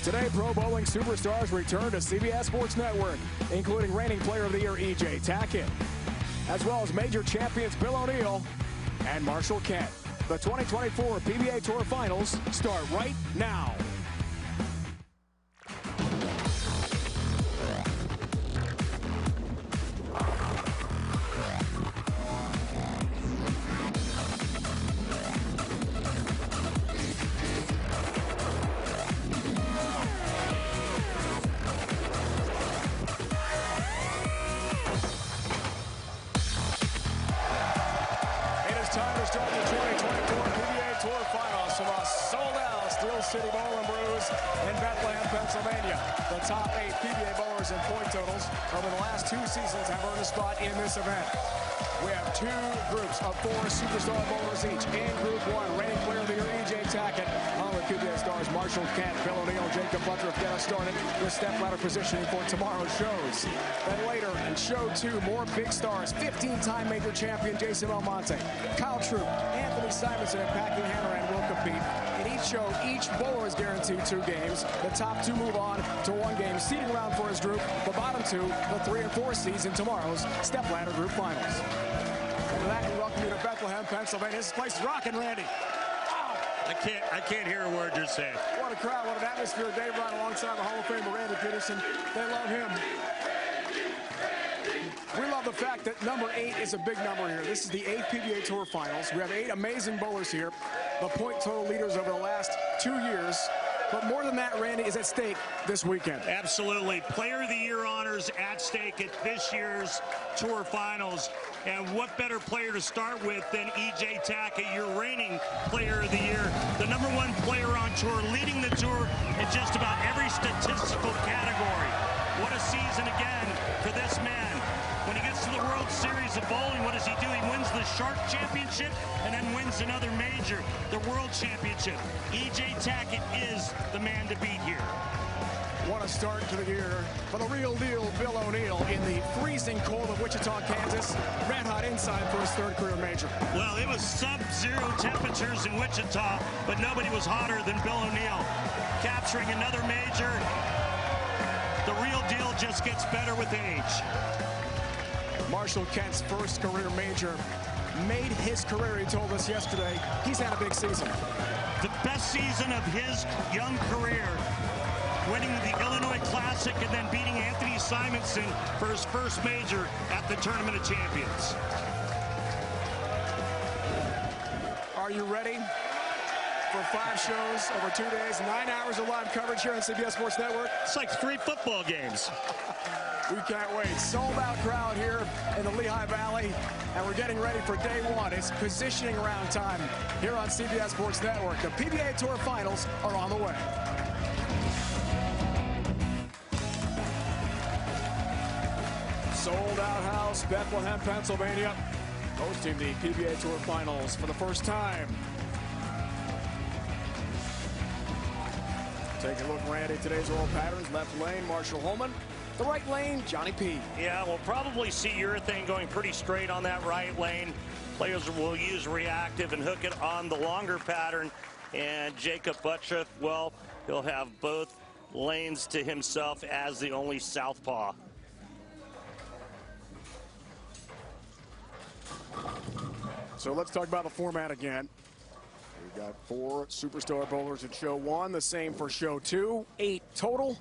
Today, Pro Bowling superstars return to CBS Sports Network, including reigning Player of the Year E.J. Tackett, as well as major champions Bill O'Neill and Marshall Kent. The 2024 PBA Tour Finals start right now. Time to start the 2024 PBA Tour Finals from a sold-out Steel City Bowl and Brews in Bethlehem, Pennsylvania. The top 8 PBA bowlers in point totals over the last 2 seasons have earned a spot in this event. We have 2 groups of 4 superstar bowlers each. In Group 1, reigning Player of the Year E.J. Tackett, along with PBA stars Marshall Kent, Bill O'Neill, and Jacob Buttriff get us started with step-ladder positioning for tomorrow's shows. Then later in Show 2, more big stars. 15-time major champion Jason Almonte, Kyle Troop, Anthony Simonson, and Packy Hanrahan will compete. In each show, each bowler is guaranteed 2 games. The top 2 move on to 1 game seeding round for his group. The bottom 2, the 3 and 4 seeds in tomorrow's step-ladder group finals. And with that, we welcome you to Bethlehem, Pennsylvania. This place is rocking, Randy. Wow. I can't hear a word you're saying. What a crowd, what an atmosphere. Dave Ryan alongside the Hall of Famer Randy Peterson. They love him. We love the fact that number 8 is a big number here. This is the 8th PBA Tour Finals. We have 8 amazing bowlers here. The point total leaders over the last 2 years. But more than that, Randy, is at stake this weekend. Absolutely. Player of the Year honors at stake at this year's Tour Finals. And what better player to start with than E.J. Tackett, your reigning Player of the Year, the #1 player on tour, leading the tour in just about every statistical category. What a season again for this man. When he gets to the World Series of Bowling, what does he do? He wins the Shark Championship and then wins another major, the World Championship. E.J. Tackett is the man to beat here. What a start to the year for the real deal, Bill O'Neill, in the freezing cold of Wichita, Kansas. Red hot inside for his 3rd career major. Well, it was sub-zero temperatures in Wichita, but nobody was hotter than Bill O'Neill. Capturing another major. The real deal just gets better with age. Marshall Kent's 1st career major made his career, he told us yesterday. He's had a big season. The best season of his young career, winning the Illinois Classic and then beating Anthony Simonson for his 1st major at the Tournament of Champions. Are you ready for 5 shows over 2 days, 9 hours of live coverage here on CBS Sports Network? It's like 3 football games. We can't wait. Sold-out crowd here in the Lehigh Valley, and we're getting ready for day 1. It's positioning round time here on CBS Sports Network. The PBA Tour Finals are on the way. Sold-out house, Bethlehem, Pennsylvania, hosting the PBA Tour Finals for the first time. Take a look, Randy, today's oral patterns. Left lane, Marshall Holman. The right lane, Johnny P. Yeah, we'll probably see urethane going pretty straight on that right lane. Players will use reactive and hook it on the longer pattern. And Jacob Buttriff, well, he'll have both lanes to himself as the only southpaw. So let's talk about the format again. We've got 4 superstar bowlers in Show 1, the same for Show 2, 8 total.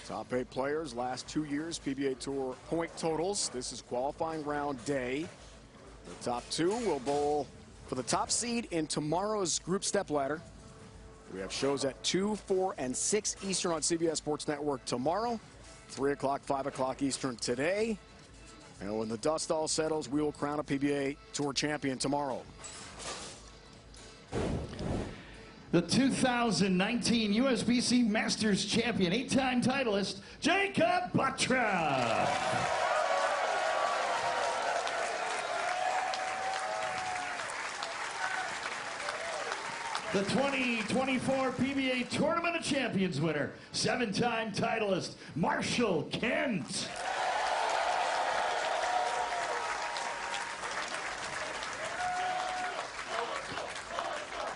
Top 8 players, last 2 years, PBA Tour point totals. This is qualifying round day. The top 2 will bowl for the top seed in tomorrow's group step ladder. We have shows at 2, 4, and 6 Eastern on CBS Sports Network tomorrow. 3 o'clock, 5 o'clock Eastern today. And when the dust all settles, we will crown a PBA Tour champion tomorrow. The 2019 USBC Masters champion, 8-time titleist, Jacob Buttriff. The 2024 PBA Tournament of Champions winner, 7-time titleist, Marshall Kent.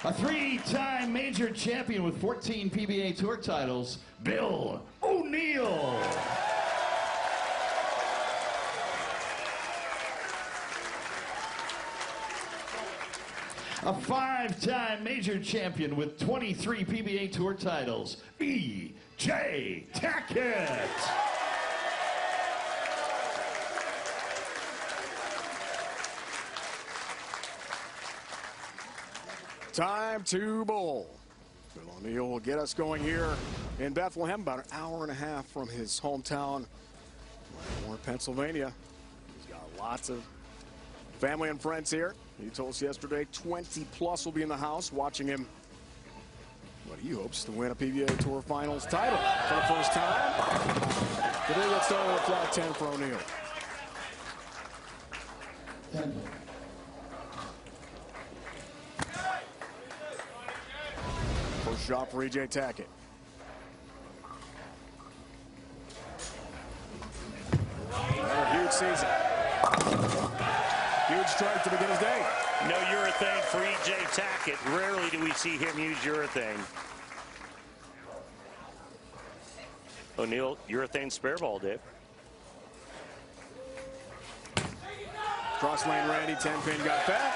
A 3-time major champion with 14 PBA Tour titles, Bill O'Neill. A 5-time major champion with 23 PBA Tour titles, E.J. Tackett. Time to bowl. Bill O'Neill will get us going here in Bethlehem, about an hour and a half from his hometown, Pennsylvania. He's got lots of family and friends here. He told us yesterday 20 plus will be in the house watching him. What he hopes to win a PBA Tour Finals title for the first time. Today gets started with a flat 10 for O'Neill. First shot for E.J. Tackett. Another huge season. Huge strike to begin his day. No urethane for E.J. Tackett. Rarely do we see him use urethane. O'Neill, urethane spare ball, Dave. Cross lane Randy, 10-pin got back.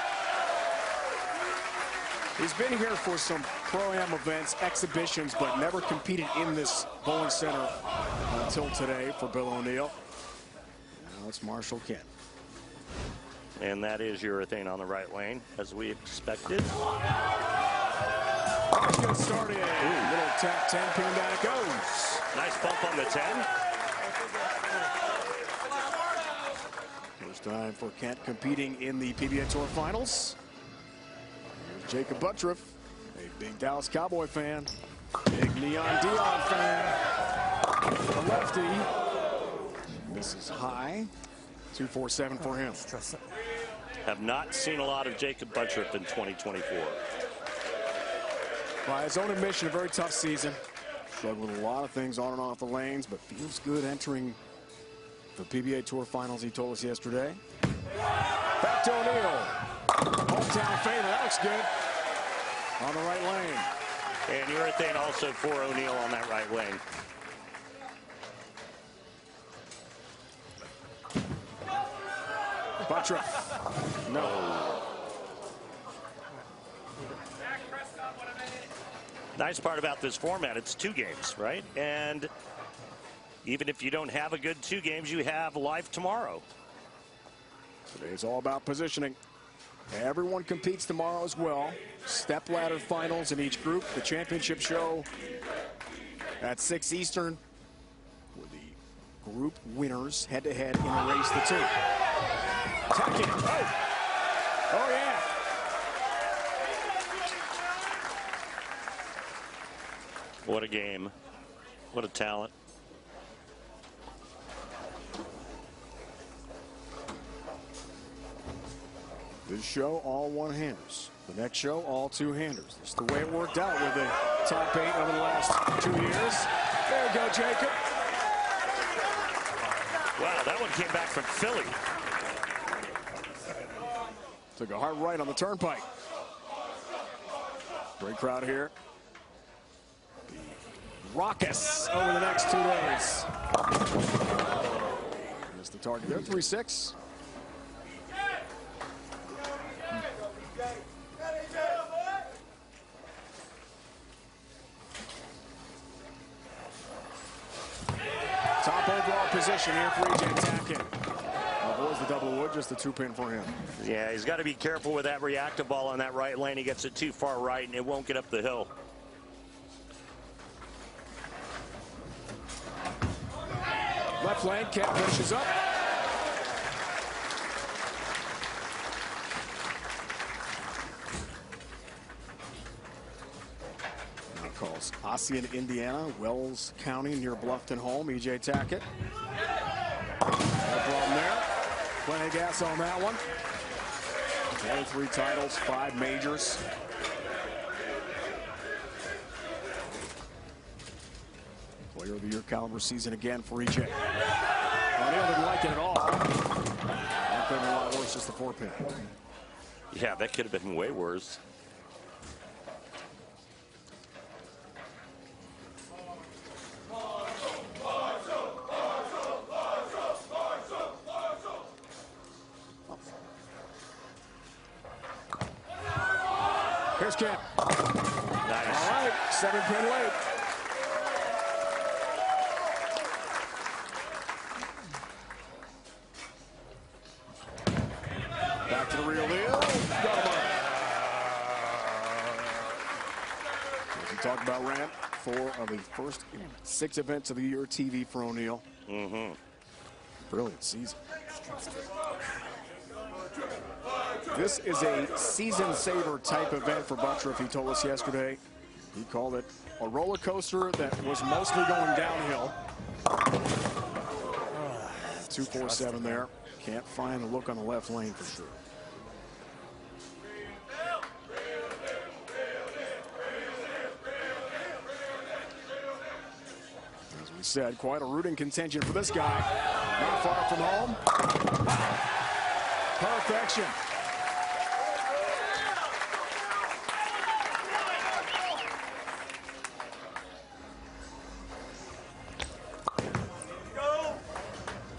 He's been here for some Pro-Am events, exhibitions, but never competed in this bowling center until today for Bill O'Neill. Now it's Marshall Kent. And that is urethane on the right lane, as we expected. Let's get started. Little tap, 10-pin, down it goes. Nice bump on the 10. First time for Kent competing in the PBA Tour Finals. Here's Jacob Buttriff, a big Dallas Cowboy fan, big Neon Dion fan. The lefty misses high. 2-4-7 for him. Have not seen a lot of Jacob Buttriff in 2024. By his own admission, a very tough season. Struggled with a lot of things on and off the lanes, but feels good entering the PBA Tour Finals, he told us yesterday. Back to O'Neill. Hometown favorite. That looks good. On the right lane. And urethane also for O'Neill on that right lane. Buttriff. No. Nice part about this format, it's 2 games, right? And even if you don't have a good 2 games, you have life tomorrow. Today's all about positioning. Everyone competes tomorrow as well. Step ladder finals in each group. The championship show at 6 Eastern. With the group winners head-to-head in a race to 2. Tackett. Oh, yeah. What a game. What a talent. This show, all one-handers. The next show, all two-handers. That's the way it worked out with the top 8 over the last 2 years. There you go, Jacob. Wow, that one came back from Philly. Took a hard right on the turnpike. Great crowd here. Raucous over the next 2 days. Missed the target there, 3-6. Top overall position here for E.J. Tackett. Avoids the double wood, just the 2-pin for him. Yeah, he's got to be careful with that reactive ball on that right lane. He gets it too far right, and it won't get up the hill. Left lane, Kent finishes up. Now calls Ossian, Indiana, Wells County near Bluffton home. E.J. Tackett. No problem there. Plenty of gas on that one. 23 titles, 5 majors. Player of the Year caliber season again for E.J. O'Neill didn't like it at all. That could have been a lot worse, just the 4-pin. Yeah, that could have been way worse. Here's Kent. Nice. All right, 7-pin late. Back to the real deal. Got him up. As we talked about, Rant, 4 of the first 6 events of the year TV for O'Neal. Brilliant season. This is a season saver type event for Buttriff. He told us yesterday. He called it a roller coaster that was mostly going downhill. 247 there. Can't find the look on the left lane for sure. As we said, quite a rooting contention for this guy. Not far from home. Perfection.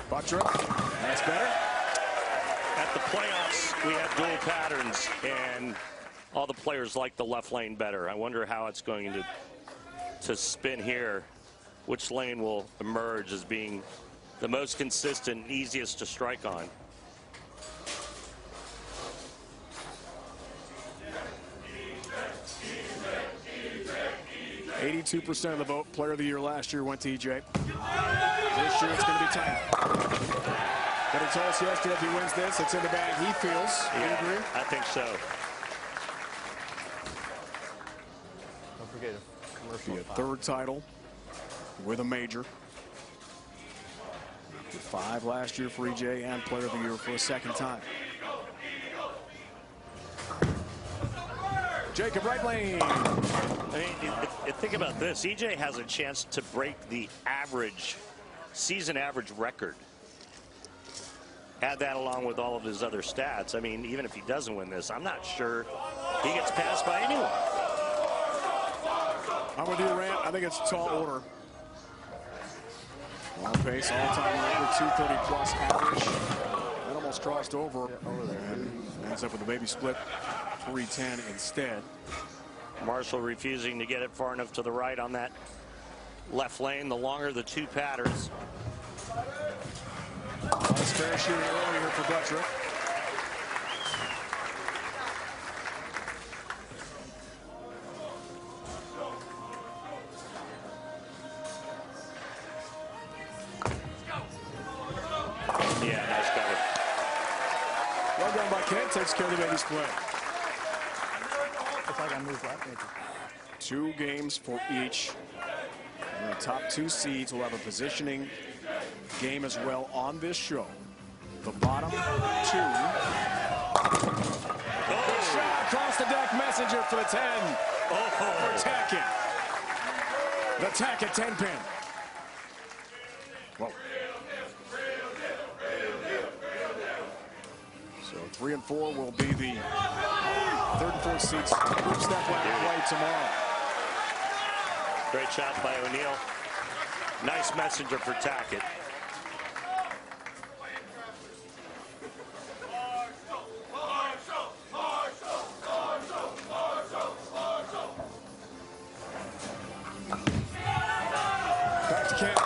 Buttriff, that's better. At the playoffs, we have dual patterns, and all the players like the left lane better. I wonder how it's going to spin here. Which lane will emerge as being the most consistent and easiest to strike on. %82 of the vote. Player of the year last year went to EJ. This year it's going to be tight. But he told us yesterday if he wins this, it's in the bag. He feels. Yeah, you agree? I think so. Don't forget a commercial. Be a third title with a major. 5 last year for EJ and player of the year for a second time. Jacob, right lane. I mean, think about this. EJ has a chance to break the season average record. Add that along with all of his other stats. I mean, even if he doesn't win this, I'm not sure he gets passed by anyone. I'm with you, Rant. I think it's a tall order. On pace, all-time record, 230 plus average. That almost crossed over there and ends up with a baby split, 310 instead. Marshall refusing to get it far enough to the right on that left lane. The longer the 2 patterns. Nice fair shooting early here for Buttriff. Yeah, nice cover. Well done by Kent. Takes care of the baby split. Looks like I moved left. 2 games for each. And the top 2 seeds will have a positioning game as well on this show. The bottom 2. Good shot across the deck. Messenger for the 10. For Tackett. The Tackett 10-pin. Whoa. So 3 and 4 will be the 3rd and 4th seeds. Group step play tomorrow. Great shot by O'Neal. Nice messenger for Tackett. Back to Kent.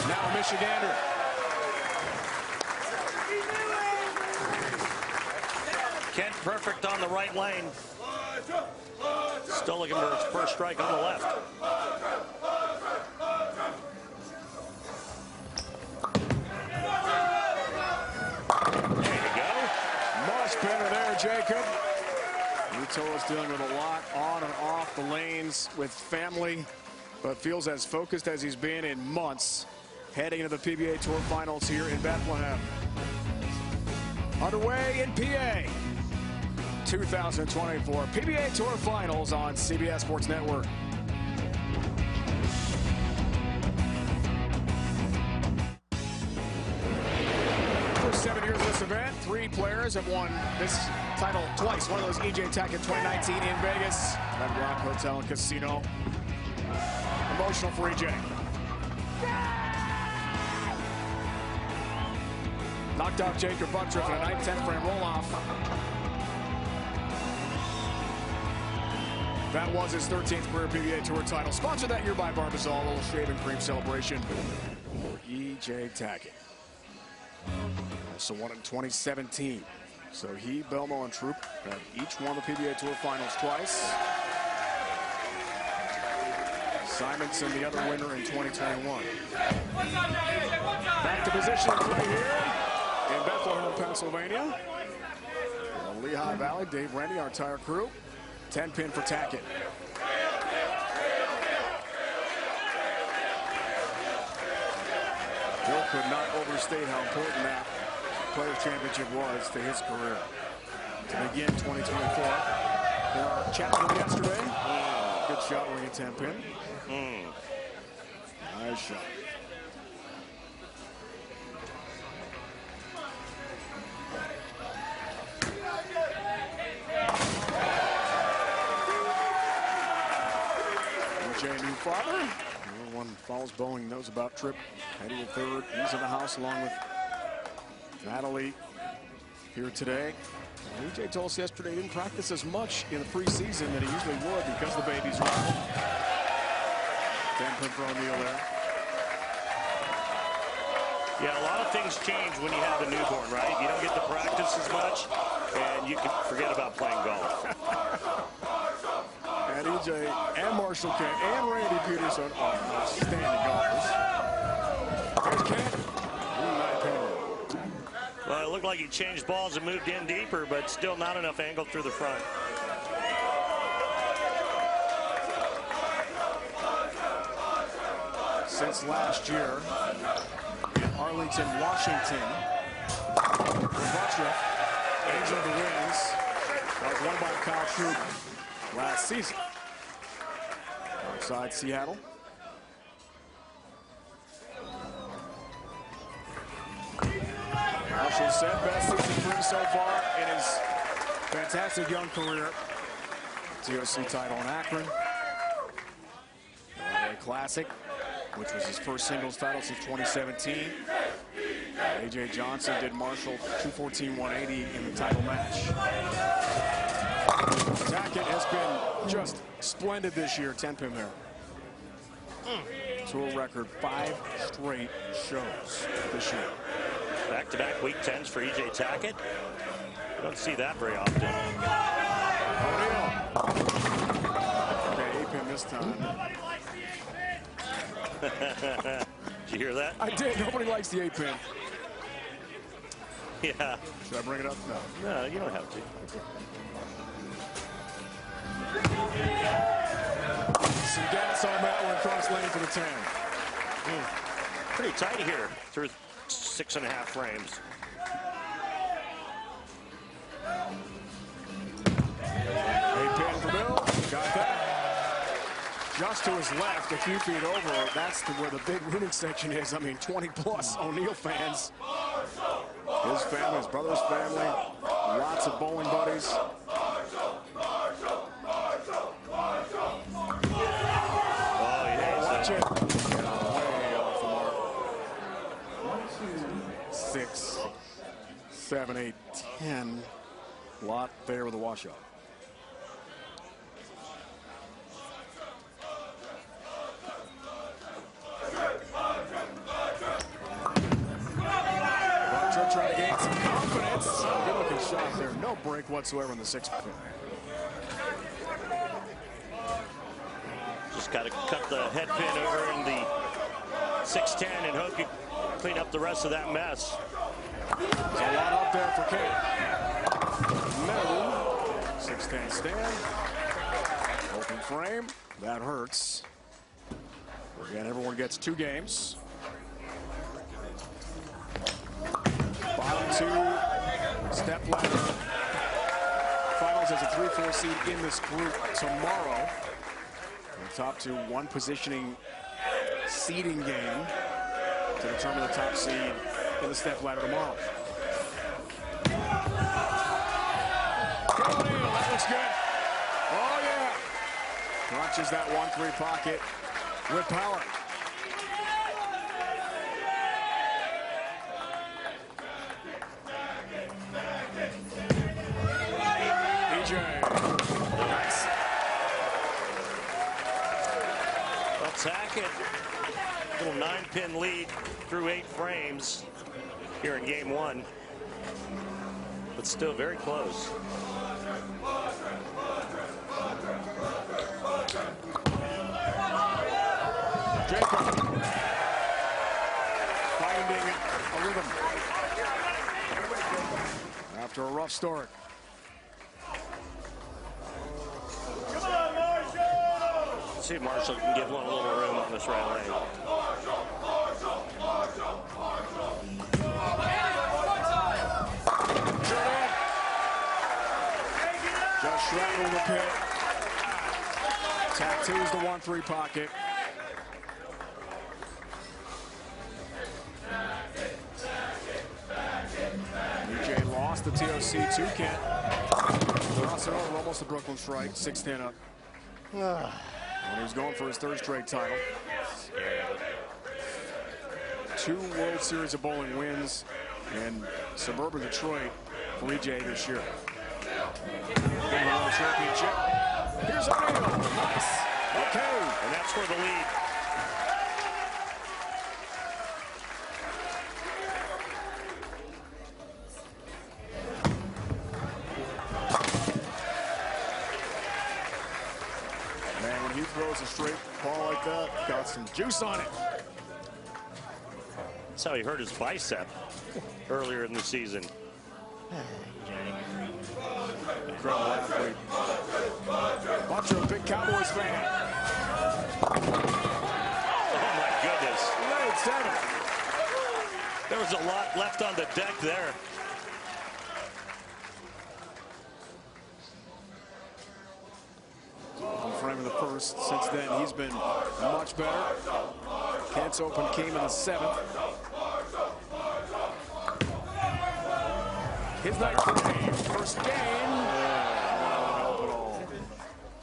Now a Michigander. Kent perfect on the right lane. Still looking for his first strike on the left. There you go. Much better there, Jacob. Uto's dealing with a lot on and off the lanes with family, but feels as focused as he's been in months heading into the PBA Tour Finals here in Bethlehem. Underway in PA. 2024 PBA Tour Finals on CBS Sports Network. For 7 years of this event, 3 players have won this title twice. One of those EJ Tackett 2019 in Vegas, Red Rock Hotel and Casino. Emotional for EJ. Knocked out Jacob Buttriff in a 9-10 frame roll-off. That was his 13th career PBA Tour title. Sponsored that year by Barbazol, a little shaving cream celebration for E.J. Tackett. Also won in 2017. So he, Belmo, and Troop have each won the PBA Tour Finals twice. Simonson, the other winner in 2021. Back to position play here in Bethlehem, Pennsylvania. The Lehigh Valley, Dave Rennie, our entire crew. 10-pin for Tackett. Bill could not overstate how important that Players' Championship was to his career. To begin 2024. Chatted him yesterday. Good shot winning a 10-pin. Nice shot. New father. Everyone follows Boeing knows about Tripp. Heading to third. He's in the house along with Natalie here today. EJ told us yesterday he didn't practice as much in the preseason than he usually would because the baby's around. 10-pin for O'Neal there. Yeah, a lot of things change when you have a newborn, right? You don't get to practice as much, and you can forget about playing golf. And EJ and Marshall Kent and Randy Peterson are outstanding golfers. There's Kent. Well, it looked like he changed balls and moved in deeper, but still not enough angle through the front. Since last year in Arlington, Washington, Buttrick, Angel of the Winds, that was won by Kyle Troop last season. Outside Seattle. Marshall said best season for him so far in his fantastic young career. TOC title in Akron. LA Classic, which was his first singles title since 2017. A.J. Johnson did Marshall 214-180 in the title match. Tackett has been just splendid this year. 10-pin there. Tour record 5 straight shows this year. Back-to-back week 10s for E.J. Tackett. You don't see that very often. O'Neal. Okay, 8-pin this time. Did you hear that? I did. Nobody likes the 8-pin. Yeah. Should I bring it up? No. No, you don't have to. Some gas on that one. Cross lane for the 10. Pretty tight here through 6.5 frames. 8-pin for Bill. Got that. Just to his left, a few feet over. That's where the big winning section is. I mean, 20-plus O'Neal fans. His family, his brother's family, lots of bowling buddies. Oh, yeah. Watch it. Way off the mark. 6, 7, 8, 10. Lot there with a washout. Trying to gain some confidence. Good looking shot there. No break whatsoever in the 6-pin. Just got to cut the head pin over in the 610 and hope you clean up the rest of that mess. There's a lot up there for Kate. No. 610 stand. Open frame. That hurts. Again, everyone gets 2 games. Bottom 2 step ladder. Finals as a 3-4 seed in this group tomorrow. The top 2 1 positioning seeding game to determine the top seed in the step ladder tomorrow. O'Neal, that looks good. Oh yeah. Launches that 1-3 pocket with power. EJ. Nice. Tackett, little 9-pin lead through 8 frames here in game 1, but still very close. Jacob finding a rhythm after a rough start. Let's see if Marshall can give one a little room on this right lane. Just straddled the pit. Tattoos the 1-3 pocket. EJ lost the TOC to Kent. Lost it over almost a Brooklyn strike. 6-10 up. When he was going for his 3rd straight title. 2 World Series of Bowling wins in suburban Detroit for EJ this year. Championship. Here's O'Neal. Nice. Okay. And that's for the lead. Man, when he throws a straight ball like that, got some juice on it. That's how he hurt his bicep earlier in the season. Incredible athlete. Butcher, a big Cowboys fan. Oh my goodness. Late 7. There was a lot left on the deck there. In frame of the 1st. Since then, he's been much better. Kent's Open came in the 7th. His night today, first game.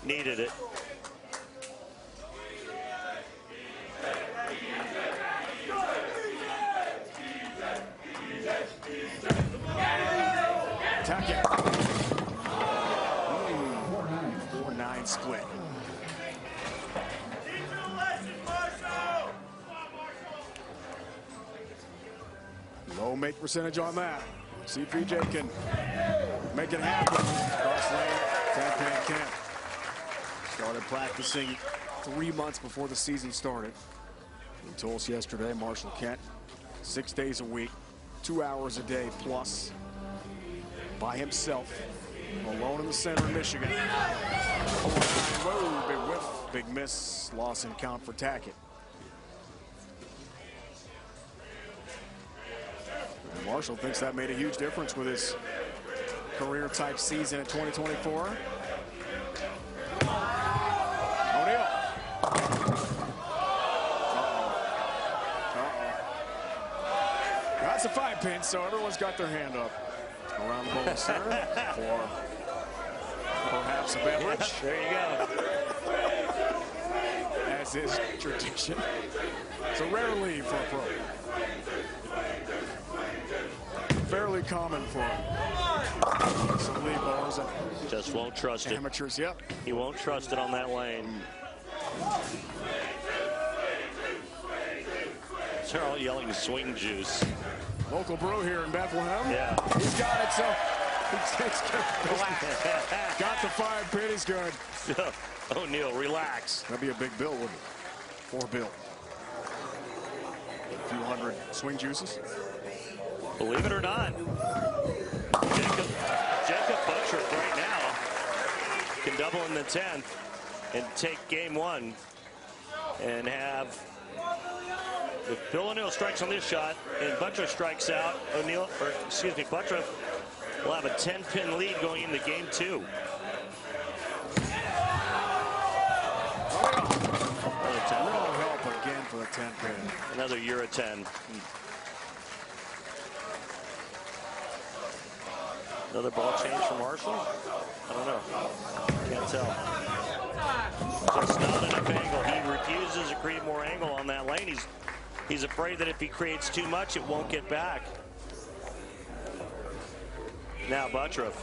Needed it. Tackett. 4-9 split. Low make percentage on that. See if PJ can make it happen. Cross lane, 10-pin Kent. Started practicing 3 months before the season started. He told us yesterday, Marshall Kent, 6 days a week, 2 hours a day plus, by himself, alone in the center of Michigan. Whoa, big whiff, big miss, loss in count for Tackett. Marshall thinks that made a huge difference with his career-type season in 2024. O'Neal. That's a 5-pin, so everyone's got their hand up around the bowling center for perhaps a beverage. Yeah, there you go. As is tradition. It's a rare leave for a pro. Fairly common for some lead bowlers. Just won't trust it. Amateurs, yep. He won't trust it on that lane. They're all yelling swing juice. Local brew here in Bethlehem. Yeah. He's got it, so he takes care of business. Got the 5-pin, he's good. O'Neal, relax. That'd be a big bill, wouldn't it? For Bill. A few hundred swing juices. Believe it or not, Jacob Butcher right now can double in the 10th and take game 1 and have, if Bill O'Neal strikes on this shot and Butcher strikes out, Butcher will have a 10-pin lead going into game 2. Little help again for the 10-pin. Another year of 10. Another ball change for Marshall? I don't know. Can't tell. Just not enough angle. He refuses to create more angle on that lane. He's afraid that if he creates too much, it won't get back. Now Buttroff.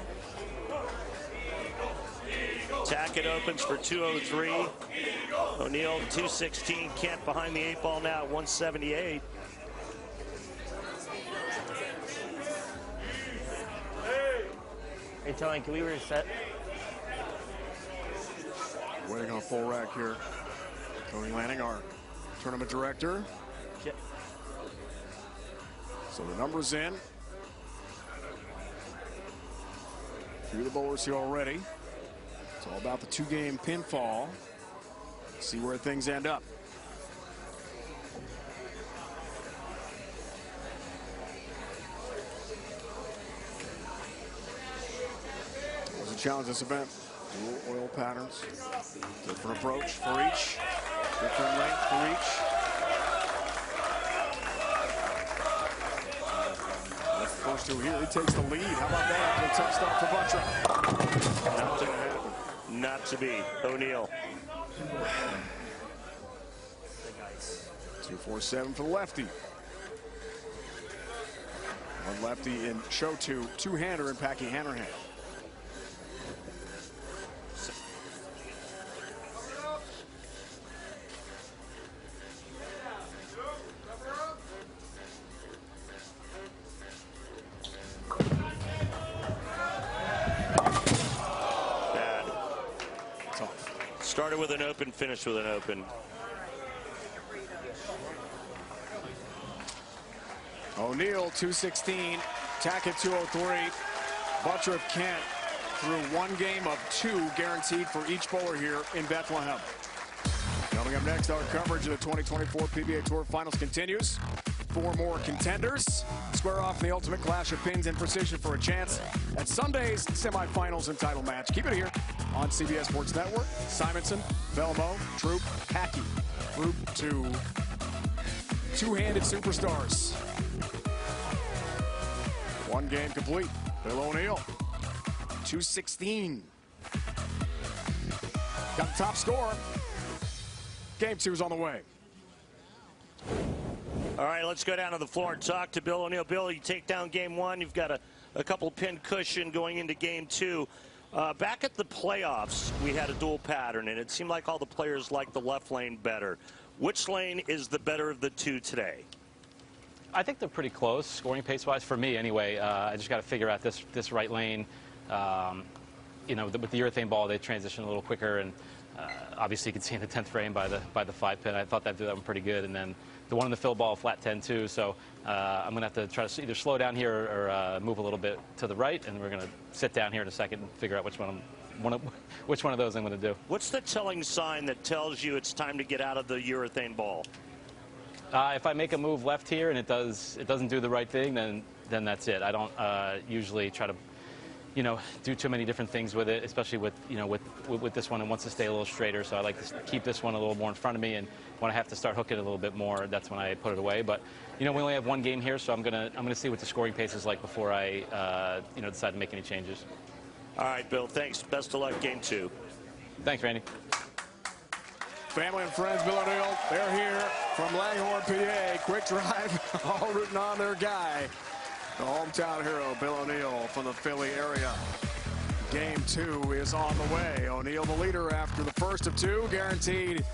Tackett opens for 203. O'Neal 216. Kent behind the 8 ball now at 178. Hey, Tony, can we reset? Waiting on a full rack here. Tony Lanning, our tournament director. Yeah. So the numbers in. A few of the bowlers here already. It's all about the 2-game pinfall. See where things end up. What was the challenge this event? Dual oil patterns. Different approach for each. Different length for each. That's the first two here. He takes the lead. How about that? A tough start for Buttrick. Not to happen. Not to be. O'Neal. 247 for the lefty. One lefty in show two-hander in Packy Hanrahan. Started with an open, finished with an open. O'Neal 216, Tackett 203. Buttrick Kent through 1 game of 2 guaranteed for each bowler here in Bethlehem. Coming up next, our coverage of the 2024 PBA Tour Finals continues. 4 more contenders square off in the ultimate clash of pins and precision for a chance at Sunday's semifinals and title match. Keep it here on CBS Sports Network. Simonson, Belmo, Troop, Packy. Group 2. Two-handed superstars. 1 game complete. Bill O'Neal, 216. Got the top score. Game 2 is on the way. All right, let's go down to the floor and talk to Bill O'Neal. Bill, you take down game 1. You've got a couple pin cushion going into game 2. Back at the playoffs, we had a dual pattern, and it seemed like all the players liked the left lane better. Which lane is the better of the 2 today? I think they're pretty close, scoring pace-wise, for me anyway. I just got to figure out this right lane. You know, with the urethane ball, they transition a little quicker, and obviously you can see in the 10th frame by the 5-pin. I thought that did that one pretty good, and then the one in the fill ball, flat 10 too. So I'm going to have to try to either slow down here or move a little bit to the right, and we're going to sit down here in a second and figure out which one of those I'm going to do. What's the telling sign that tells you it's time to get out of the urethane ball? If I make a move left here and it doesn't do the right thing, then that's it. I don't usually try to, you know, do too many different things with it, especially with this one. It wants to stay a little straighter, so I like to keep this one a little more in front of me. And when I have to start hooking it a little bit more, that's when I put it away. But you know, we only have 1 game here, so I'm gonna see what the scoring pace is like before I decide to make any changes. All right, Bill. Thanks. Best of luck, game 2. Thanks, Randy. Family and friends, Bill O'Neal, they're here from Langhorne, PA. Quick drive, all rooting on their guy. The hometown hero, Bill O'Neal from the Philly area. Game 2 is on the way. O'Neal the leader after the first of 2, guaranteed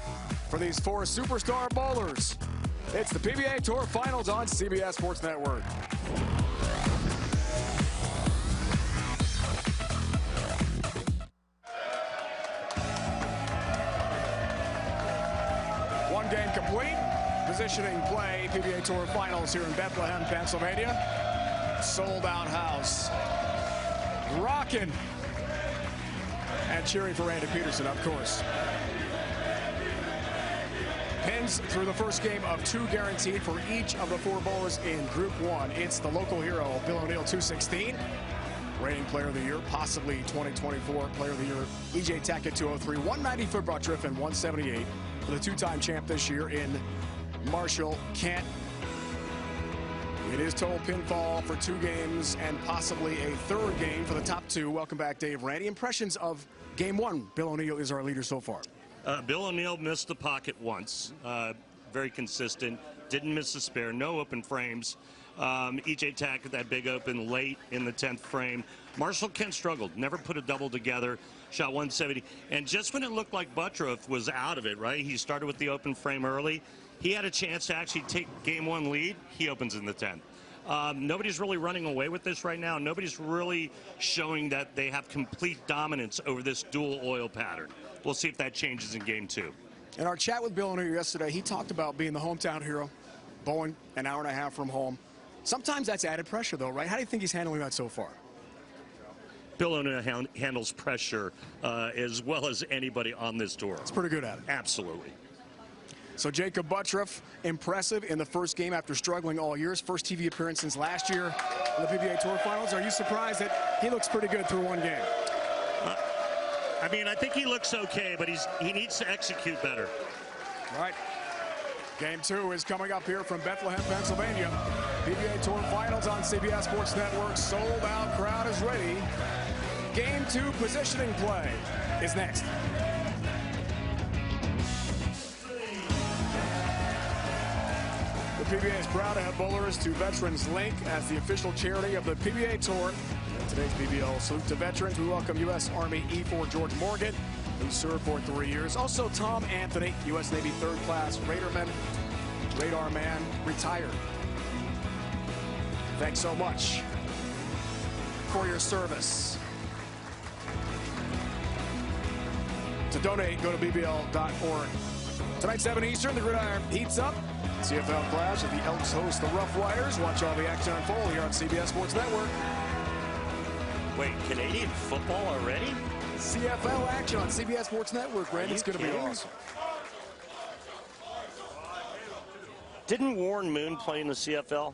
for these 4 superstar bowlers. It's the PBA Tour Finals on CBS Sports Network. Game complete. Positioning play, PBA Tour Finals here in Bethlehem, Pennsylvania. Sold out house. Rocking. And cheering for Randy Peterson, of course. Pins through the first game of 2 guaranteed for each of the 4 bowlers in Group 1. It's the local hero, Bill O'Neal, 216. Reigning Player of the Year, possibly 2024 Player of the Year, E.J. Tackett, 203. 190 for Buttrick and 178 for the 2-time champ this year in Marshall Kent. It is total pinfall for 2 games and possibly a 3rd game for the top 2. Welcome back, Dave. Randy, impressions of game 1. Bill O'Neal is our leader so far. Bill O'Neal missed the pocket once. Very consistent. Didn't miss a spare. No open frames. E.J. Tackett, that big open late in the 10th frame. Marshall Kent struggled, never put a double together, shot 170. And just when it looked like Buttroff was out of it, right? He started with the open frame early. He had a chance to actually take game 1 lead. He opens in the 10th. Nobody's really running away with this right now. Nobody's really showing that they have complete dominance over this dual oil pattern. We'll see if that changes in game 2. In our chat with Bill O'Neill yesterday, he talked about being the hometown hero, bowling an hour and a half from home. Sometimes that's added pressure, though, right? How do you think he's handling that so far? Bill O'Neill handles pressure as well as anybody on this tour. He's pretty good at it. Absolutely. So Jacob Buttroff, impressive in the first game after struggling all year. His first TV appearance since last year in the PBA Tour Finals. Are you surprised that he looks pretty good through one game? I mean, I think he looks okay, but he needs to execute better. All right. Game 2 is coming up here from Bethlehem, Pennsylvania. PBA Tour Finals on CBS Sports Network. Sold out, crowd is ready. Game 2 positioning play is next. The PBA is proud to have Bowlers to Veterans Link as the official charity of the PBA Tour. In today's BBL Salute to Veterans, we welcome U.S. Army E4 George Morgan, who served for 3 years. Also Tom Anthony, U.S. Navy 3rd class radar man, retired. Thanks so much for your service. To donate, go to bbl.org. Tonight, 7 Eastern, the gridiron heats up. CFL clash as the Elks host the Rough Riders. Watch all the action unfold here on CBS Sports Network. Wait, Canadian football already? CFL action on CBS Sports Network, Randy. It's going to be awesome. Didn't Warren Moon play in the CFL?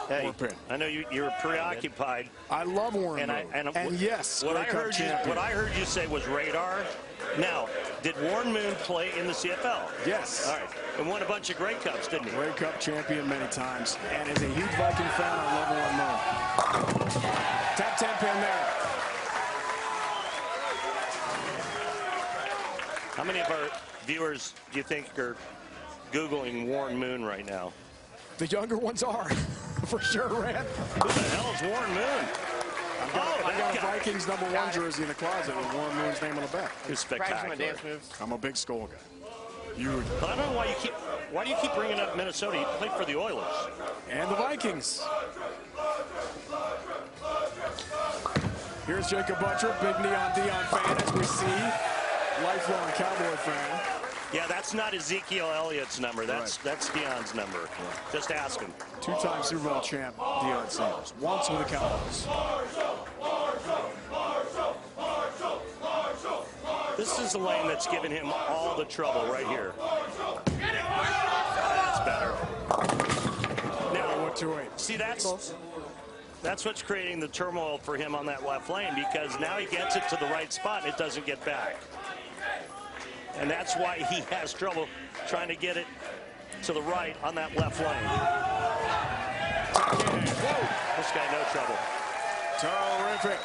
Hey, I know you were preoccupied. I love Warren Moon. And yes, what I heard you say was radar. Now, did Warren Moon play in the CFL? Yes. All right. And won a bunch of Grey Cups, didn't he? Grey Cup champion many times. And is a huge Viking fan. I love Warren Moon. Tap 10 pin there. How many of our viewers do you think are Googling Warren Moon right now? The younger ones are, for sure, Rand. Who the hell is Warren Moon? I got a Vikings #1 jersey in the closet with Warren Moon's name on the back. It's spectacular. Dance moves. I'm a big skull guy. But I don't know why do you keep bringing up Minnesota? You played for the Oilers. And the Vikings. Here's Jacob Buttroff, big Neon Dion fan, as we see. Lifelong Cowboy fan. Yeah, that's not Ezekiel Elliott's number. That's Dion's number. Yeah. Just ask him. 2-time Super Bowl champ, Deion Sanders. Once with the Cowboys. This is the lane that's given him all the trouble right here. That's better. Now, see, that's what's creating the turmoil for him on that left lane, because now he gets it to the right spot and it doesn't get back. And that's why he has trouble trying to get it to the right on that left lane. This guy, no trouble. Terrific.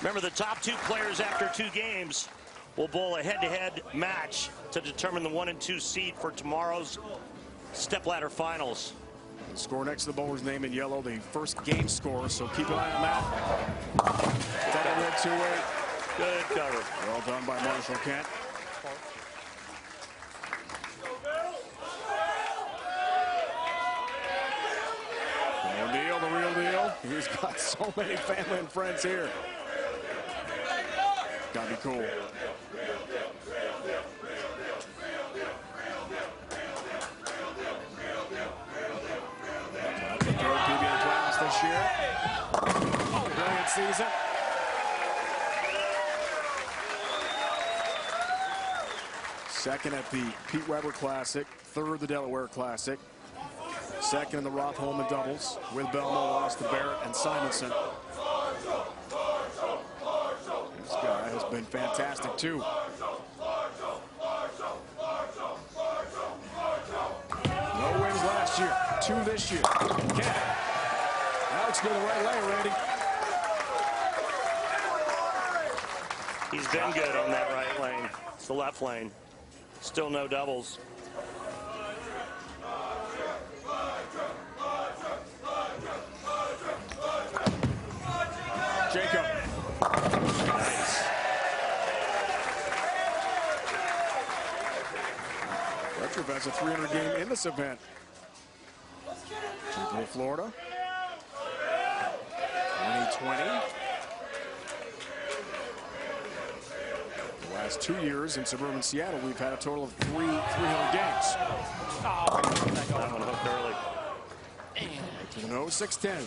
Remember, the top 2 players after 2 games will bowl a head-to-head match to determine the 1 and 2 seed for tomorrow's stepladder finals. The score next to the bowler's name in yellow, the first game score, so keep an eye on that. That 2-8. Good cover. Well done by Marshall Kent. O'Neill, the real deal. He's got so many family and friends here. Gotta be cool. The 3rd PBA class this year. Oh, brilliant season. Second at the Pete Weber Classic, 3rd the Delaware Classic, 2nd in the Roth Holman doubles, with Belmo lost to Barrett and Simonson. This guy has been fantastic too. No wins last year, 2 this year. Kent. Now it's going the right way, Randy. He's been good on that right lane. It's the left lane. Still no doubles. Jacob. Nice. Retro has a 300 game in this event. PBA Florida. 2020. The last 2 years in suburban Seattle, we've had a total of 300 games. Oh, that one hooked early. To the nose, 6-10.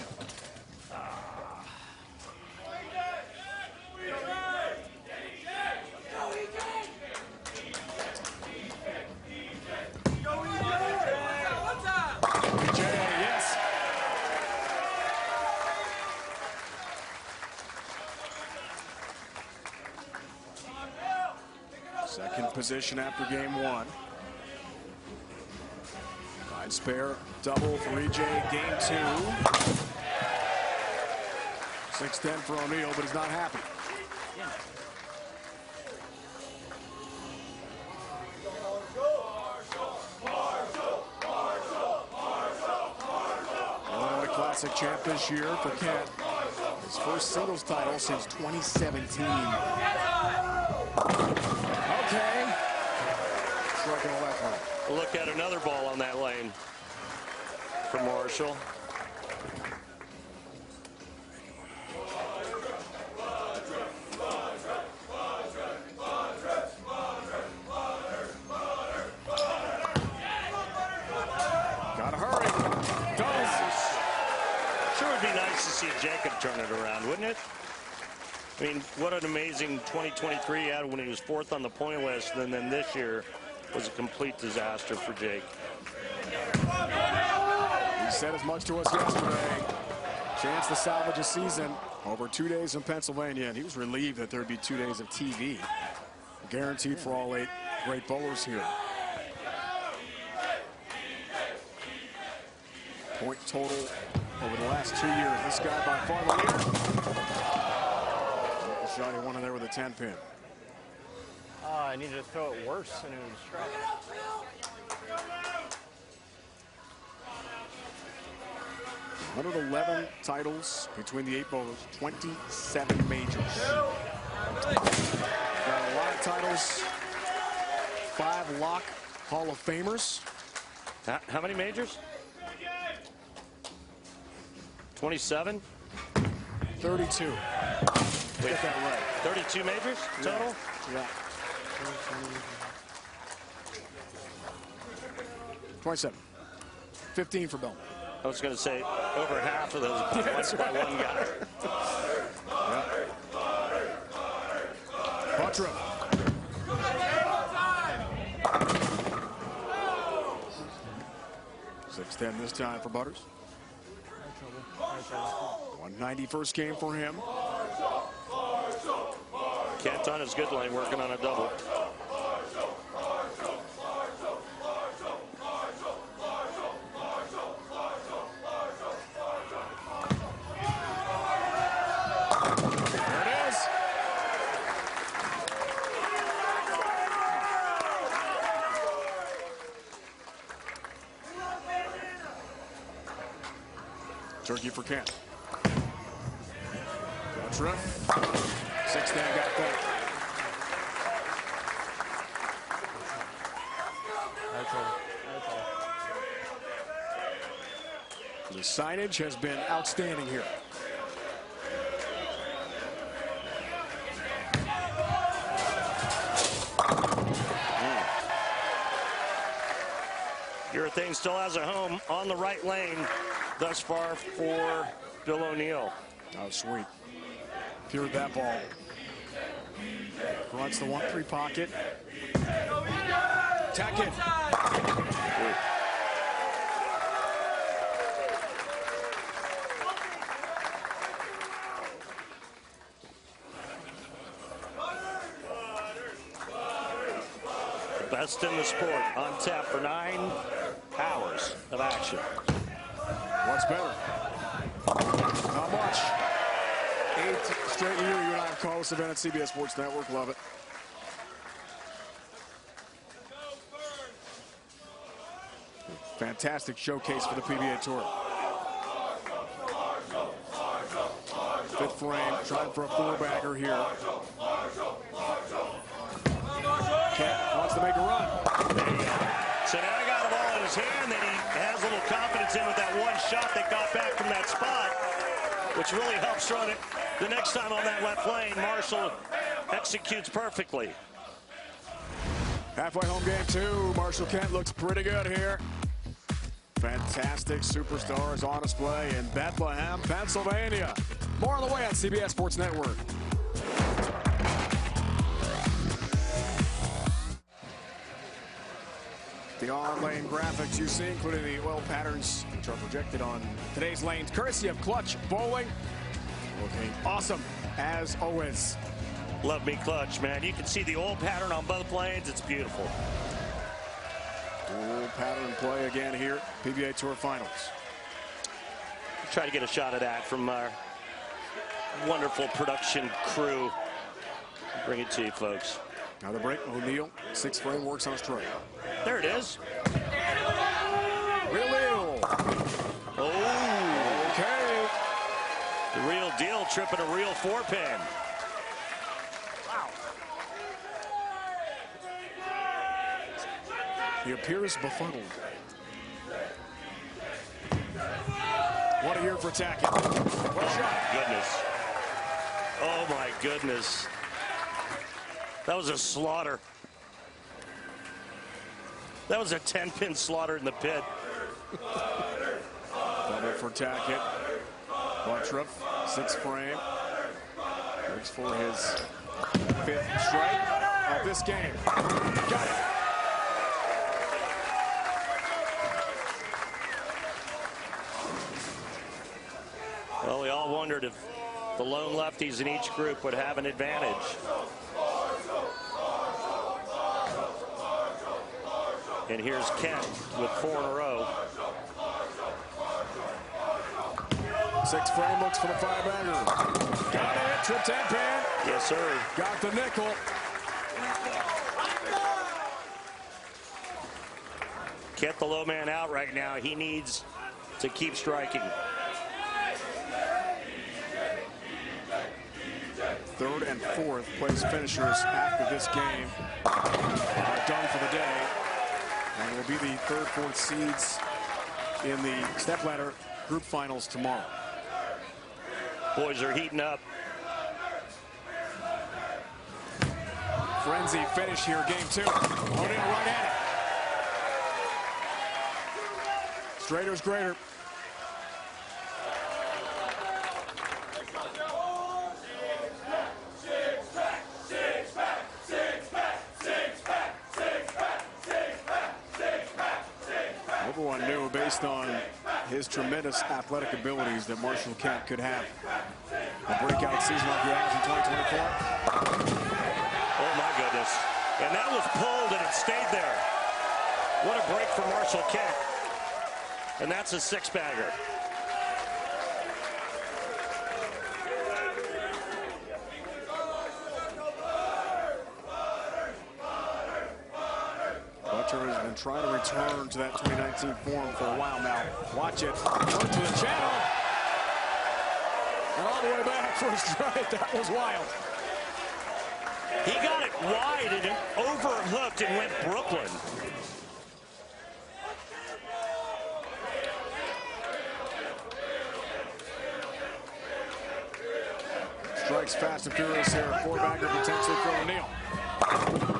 Second position after game 1. Nine spare double for EJ, game 2. 6-10 for O'Neal, but he's not happy. Illinois Classic champ this year for Kent. His first singles title since 2017. Okay. Striking a left one. Look at another ball on that lane for Marshall. Gotta hurry. Does. Sure would be nice to see Jacob turn it around, wouldn't it? I mean, what an amazing 2023 he had when he was 4th on the point list, and then this year was a complete disaster for Jake. He said as much to us yesterday. Chance to salvage a season over 2 days in Pennsylvania, and he was relieved that there'd be 2 days of TV guaranteed for all 8 great bowlers here. Point total over the last 2 years. This guy by far the leader. Shot, he won in there with a 10-pin. I needed to throw it worse and it was strike. 111 titles between the 8 bowlers, 27 majors. Got a lot of titles, 5 lock Hall of Famers. How many majors? 27? 32. Wait, Get that right. 32 majors total? Yeah. 27. 15 for Belmont. I was going to say over half of those points by one guy. Buttram. .610 this time for Butters. 191st game for him. Kent on his good lane working on a double. There it is. Turkey for Kent. Buttram. 6-10 got that. The signage has been outstanding here. Urethane still has a home on the right lane thus far for Bill O'Neal. Oh, sweet. Peered that ball. Runs the 1-3 pocket. Tack it. Best in the sport, on tap for 9 hours of action. What's better? Not much. 8 straight year you and I have called this event at CBS Sports Network. Love it. Fantastic showcase for the PBA Tour. Fifth frame, trying for a four-bagger here. Kent wants to make a run. So now he got the ball in his hand that he has a little confidence in with that one shot that got back from that spot, which really helps run it the next time on that left lane. Marshall executes perfectly. Halfway home game two. Marshall Kent looks pretty good here. Fantastic superstars on display in Bethlehem, Pennsylvania. More on the way on CBS Sports Network. The on-lane graphics you see, including the oil patterns, which are projected on today's lanes, courtesy of Clutch Bowling. Looking awesome, as always. Love me Clutch, man. You can see the oil pattern on both lanes. It's beautiful. Dual pattern play again here, PBA Tour Finals. Try to get a shot of that from our wonderful production crew. Bring it to you, folks. Now the break, O'Neal, sixth frame, works on a strike. There it is. Real deal. Oh. Okay. The real deal tripping a real four-pin. He appears befuddled. What a year for Tackett. What a shot. Goodness. Oh, my goodness. That was a slaughter. That was a 10-pin slaughter in the pit. Double for Tackett. Buttriff, sixth frame. Looks for his fifth strike of this game. Got it. Well, we all wondered if the lone lefties in each group would have an advantage. And here's Kent with 4 in a row. Sixth frame, looks for the five-bagger. Got it, trip 10-pin. Yes, sir. Got the nickel. Kent the low man out right now. He needs to keep striking. Third and fourth place finishers after this game are done for the day. And will be the third, fourth seeds in the stepladder group finals tomorrow. Boys are heating up. Frenzy finish here, game two. O'Neal right at it. Straighter's greater. Everyone knew, based on his tremendous athletic abilities, that Marshall Kent could have a breakout season like he has in 2024. Oh, my goodness. And that was pulled, and it stayed there. What a break for Marshall Kent. And that's a six-bagger. Butcher has been trying to return to that 2019 form for a while now. Watch it. Turn to the channel. And all the way back for a strike. That was wild. He got it wide and it overhooked and went Brooklyn. Strikes fast and furious here. Four-bagger potentially for O'Neal.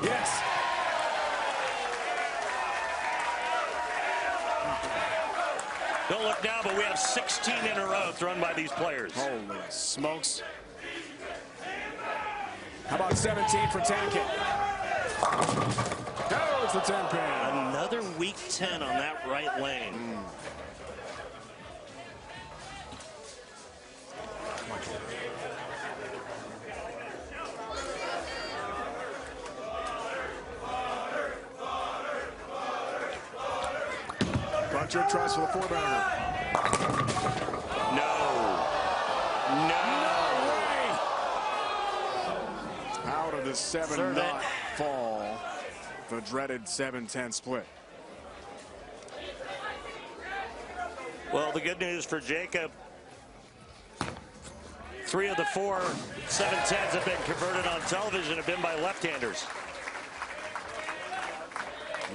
Yes. Don't look now, but we have 16 in a row thrown by these players. Holy smokes. How about 17 for Tackett? Oh, it's the 10-pin. Another weak 10 on that right lane. Butcher tries for the four-bagger. No. No. No way. for the 7-knot fall. The dreaded 7-10 split. Well, the good news for Jacob, 3 of the 4 7-10s have been converted on television, have been by left-handers.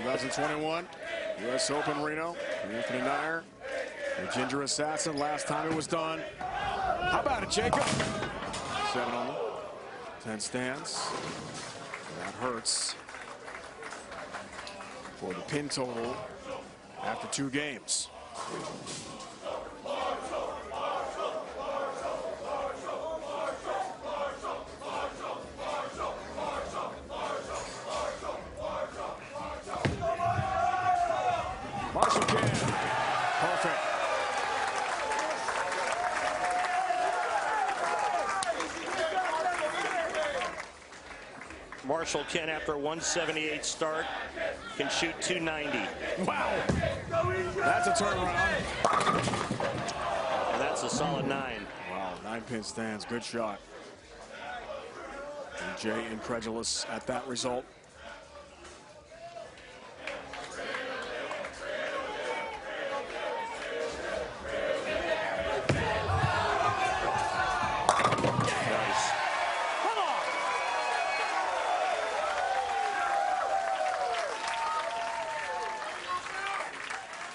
2021 U.S. Open Reno. Anthony Nair, the Ginger Assassin. Last time it was done. How about it, Jacob? 7 on them. 10 stands. That hurts for the pin total after 2 games. Marshall can. Perfect. Marshall Ken, after a 178 start, can shoot 290. Wow. That's a turnaround. And that's a solid 9. Wow, 9-pin stands. Good shot. And Jay incredulous at that result.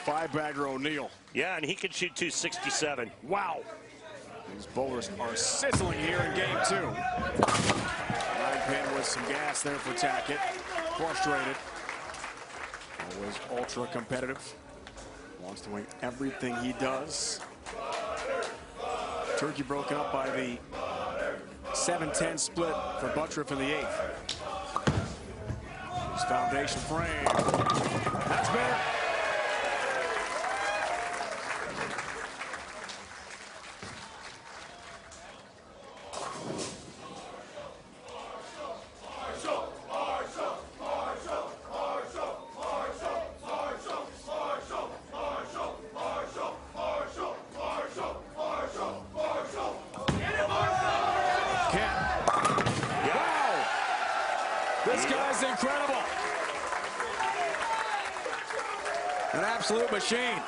Five-bagger O'Neal. Yeah, and he can shoot 267. Wow. These bowlers are sizzling here in game 2. 9-pin with some gas there for Tackett. Frustrated. Always ultra competitive. Wants to win everything he does. Turkey broken up by the 7-10 split for Buttriff in the 8th. His foundation frame. That's better. This guy's incredible. An absolute machine.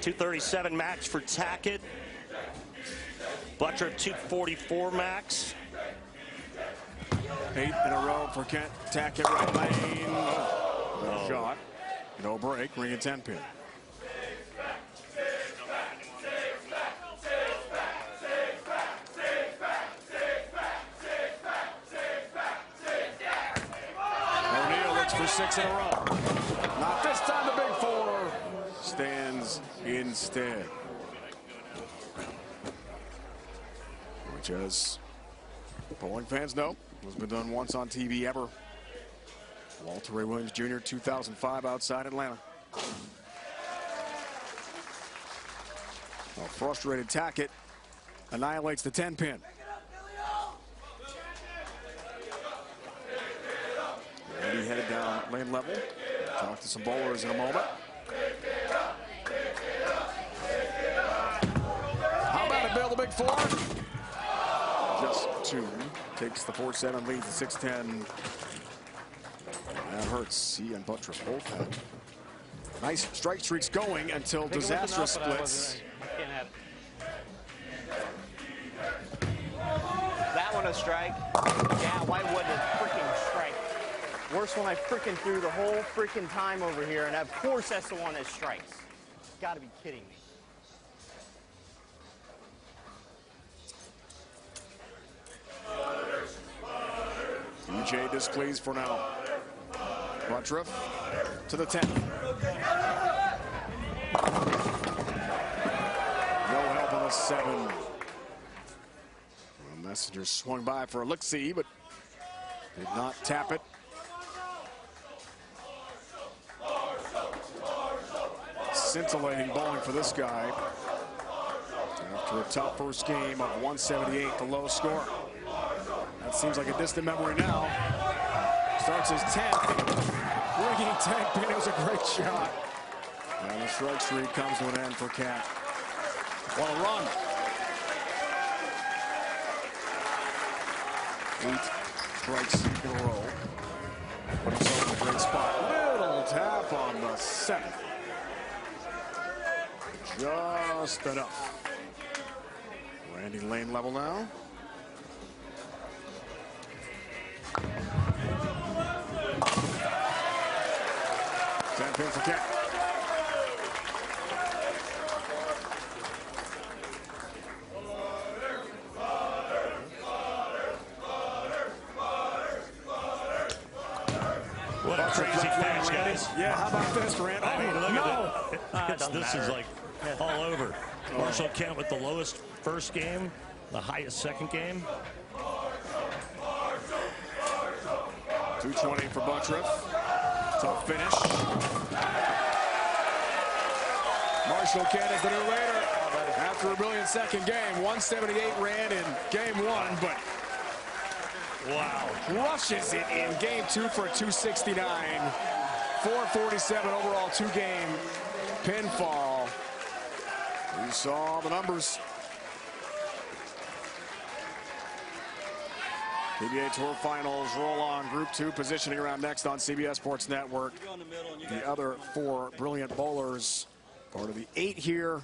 237 max for Tackett. Buttriff 244 max. 8 in a row for Kent. Tackett right lane. No shot. No break. Ring a 10-pin. For 6 in a row. Not this time, the big 4 stands instead. Which, as bowling fans know, has been done once on TV ever. Walter Ray Williams Jr., 2005, outside Atlanta. A frustrated Tackett annihilates the 10-pin. He headed down lane level. Talk to some bowlers in a moment. How about it, Bill, the big 4? Just 2. Takes the 4-7, leads the 6-10. That hurts. He and Buttriff both had nice strike streaks going until disastrous splits. That one a strike? Yeah, why wouldn't it freaking strike? Worst one I freaking threw the whole freaking time over here, and of course that's the one that strikes. You gotta be kidding me. DJ displeased for now. Buttriff to the 10. No help on the 7. Well, Messenger swung by for a look-see, but did not tap it. Scintillating bowling for this guy. After a tough first game of 178, the low score. That seems like a distant memory now. Starts his 10th. Ringing 10-pin. It was a great shot. And the strike streak comes to an end for Cat. What a run. 8 strikes in a row. Put himself in a great spot. Little tap on the 7th. Just enough. Randy Lane level now. Tap in for Kent. What a crazy finish, guys. Yeah, how about this, Rand? I mean, look no. at that. This is like all over. Marshall Kent with the lowest first game, the highest second game. 220 for Buttriff. Tough finish. Marshall Kent is the new leader after a brilliant second game. 178 Rand in game 1, but Wow. crushes it in game 2 for 269. 447 overall 2-game pinfall. We saw the numbers. PBA Tour Finals roll on Group 2, positioning around next on CBS Sports Network. The other 4 brilliant bowlers, part of the 8 here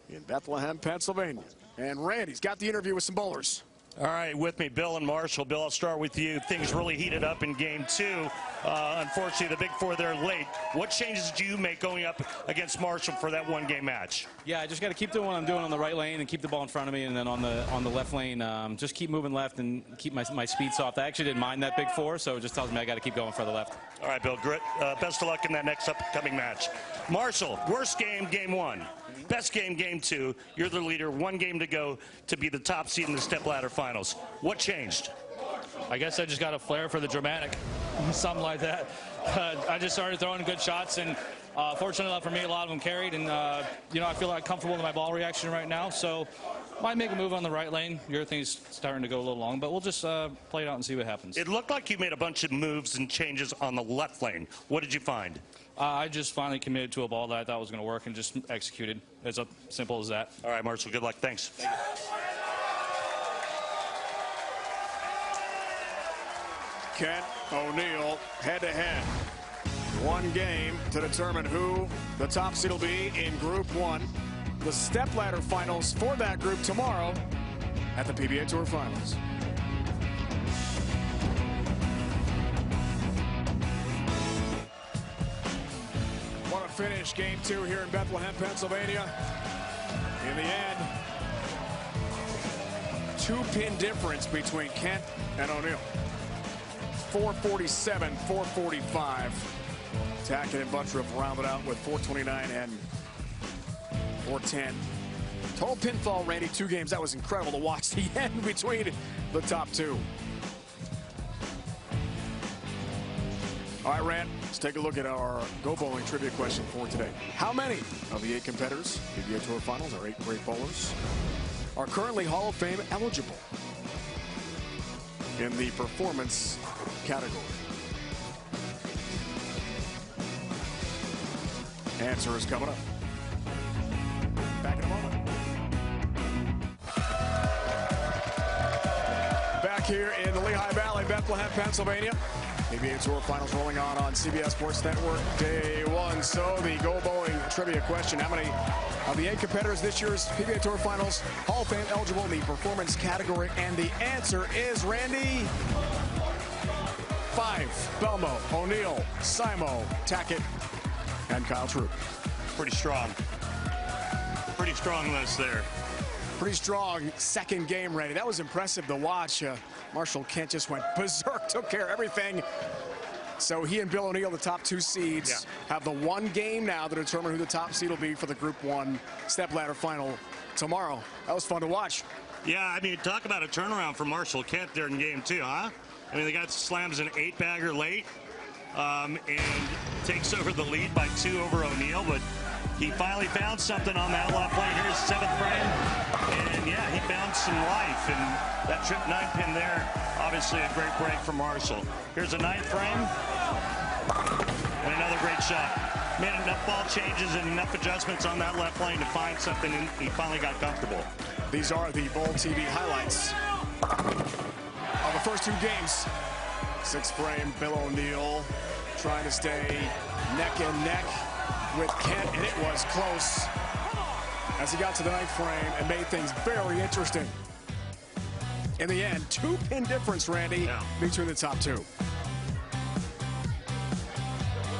in Bethlehem, Pennsylvania. And Randy's got the interview with some bowlers. All right, with me, Bill and Marshall. Bill, I'll start with you. Things really heated up in game 2. Unfortunately, the big 4 there late. What changes do you make going up against Marshall for that 1-game match? Yeah, I just got to keep doing what I'm doing on the right lane and keep the ball in front of me, and then on the left lane, just keep moving left and keep my speed soft. I actually didn't mind that big 4, so it just tells me I got to keep going for the left. All right, Bill, best of luck in that next upcoming match. Marshall, worst game, game 1. Best game, game 2. You're the leader. 1 game to go to be the top seed in the stepladder finals. What changed? I guess I just got a flair for the dramatic, something like that. I just started throwing good shots, and fortunately for me, a lot of them carried. And you know, I feel like comfortable with my ball reaction right now. So, might make a move on the right lane. Your thing's starting to go a little long, but we'll just play it out and see what happens. It looked like you made a bunch of moves and changes on the left lane. What did you find? I just finally committed to a ball that I thought was going to work and just executed. It's as simple as that. All right, Marshall, good luck. Thanks. Kent O'Neill head-to-head. 1 game to determine who the top seed will be in Group 1. The stepladder finals for that group tomorrow at the PBA Tour Finals. Want to finish game 2 here in Bethlehem, Pennsylvania. In the end, 2-pin difference between Kent and O'Neill. 447, 445. Tackett and Buttriff rounded out with 429 and 410. Total pinfall, Randy, 2 games. That was incredible to watch the end between the top 2. All right, Rand, let's take a look at our Go Bowling trivia question for today. How many of the 8 competitors, PBA Tour Finals, our 8 great bowlers, are currently Hall of Fame eligible in the performance category? Answer is coming up. Back in a moment. Back here in the Lehigh Valley, Bethlehem, Pennsylvania. PBA Tour Finals rolling on CBS Sports Network, day 1. So the Go Bowling trivia question: how many of the 8 competitors this year's PBA Tour Finals Hall of Fame eligible in the performance category? And the answer is, Randy, 5. Belmo, O'Neill, Simo, Tackett, and Kyle Troop. Pretty strong. Pretty strong list there. Pretty strong second game, Randy. That was impressive to watch. Marshall Kent just went berserk, took care of everything. So he and Bill O'Neill, the top 2 seeds, have the 1 game now to determine who the top seed will be for the Group 1 stepladder final tomorrow. That was fun to watch. Yeah, I mean, talk about a turnaround for Marshall Kent there in game 2, huh? I mean, the guy slams an 8-bagger late and takes over the lead by 2 over O'Neill, but he finally found something on that left lane. Here's 7th frame, and yeah, he found some life, and that trip 9-pin there, obviously a great break for Marshall. Here's a 9th frame, and another great shot. Made enough ball changes and enough adjustments on that left lane to find something, and he finally got comfortable. These are the Bowl TV highlights. of the first 2 games. 6th frame, Bill O'Neill trying to stay neck and neck with Kent, and it was close as he got to the 9th frame and made things very interesting. In the end, 2-pin difference, Randy, between the top 2.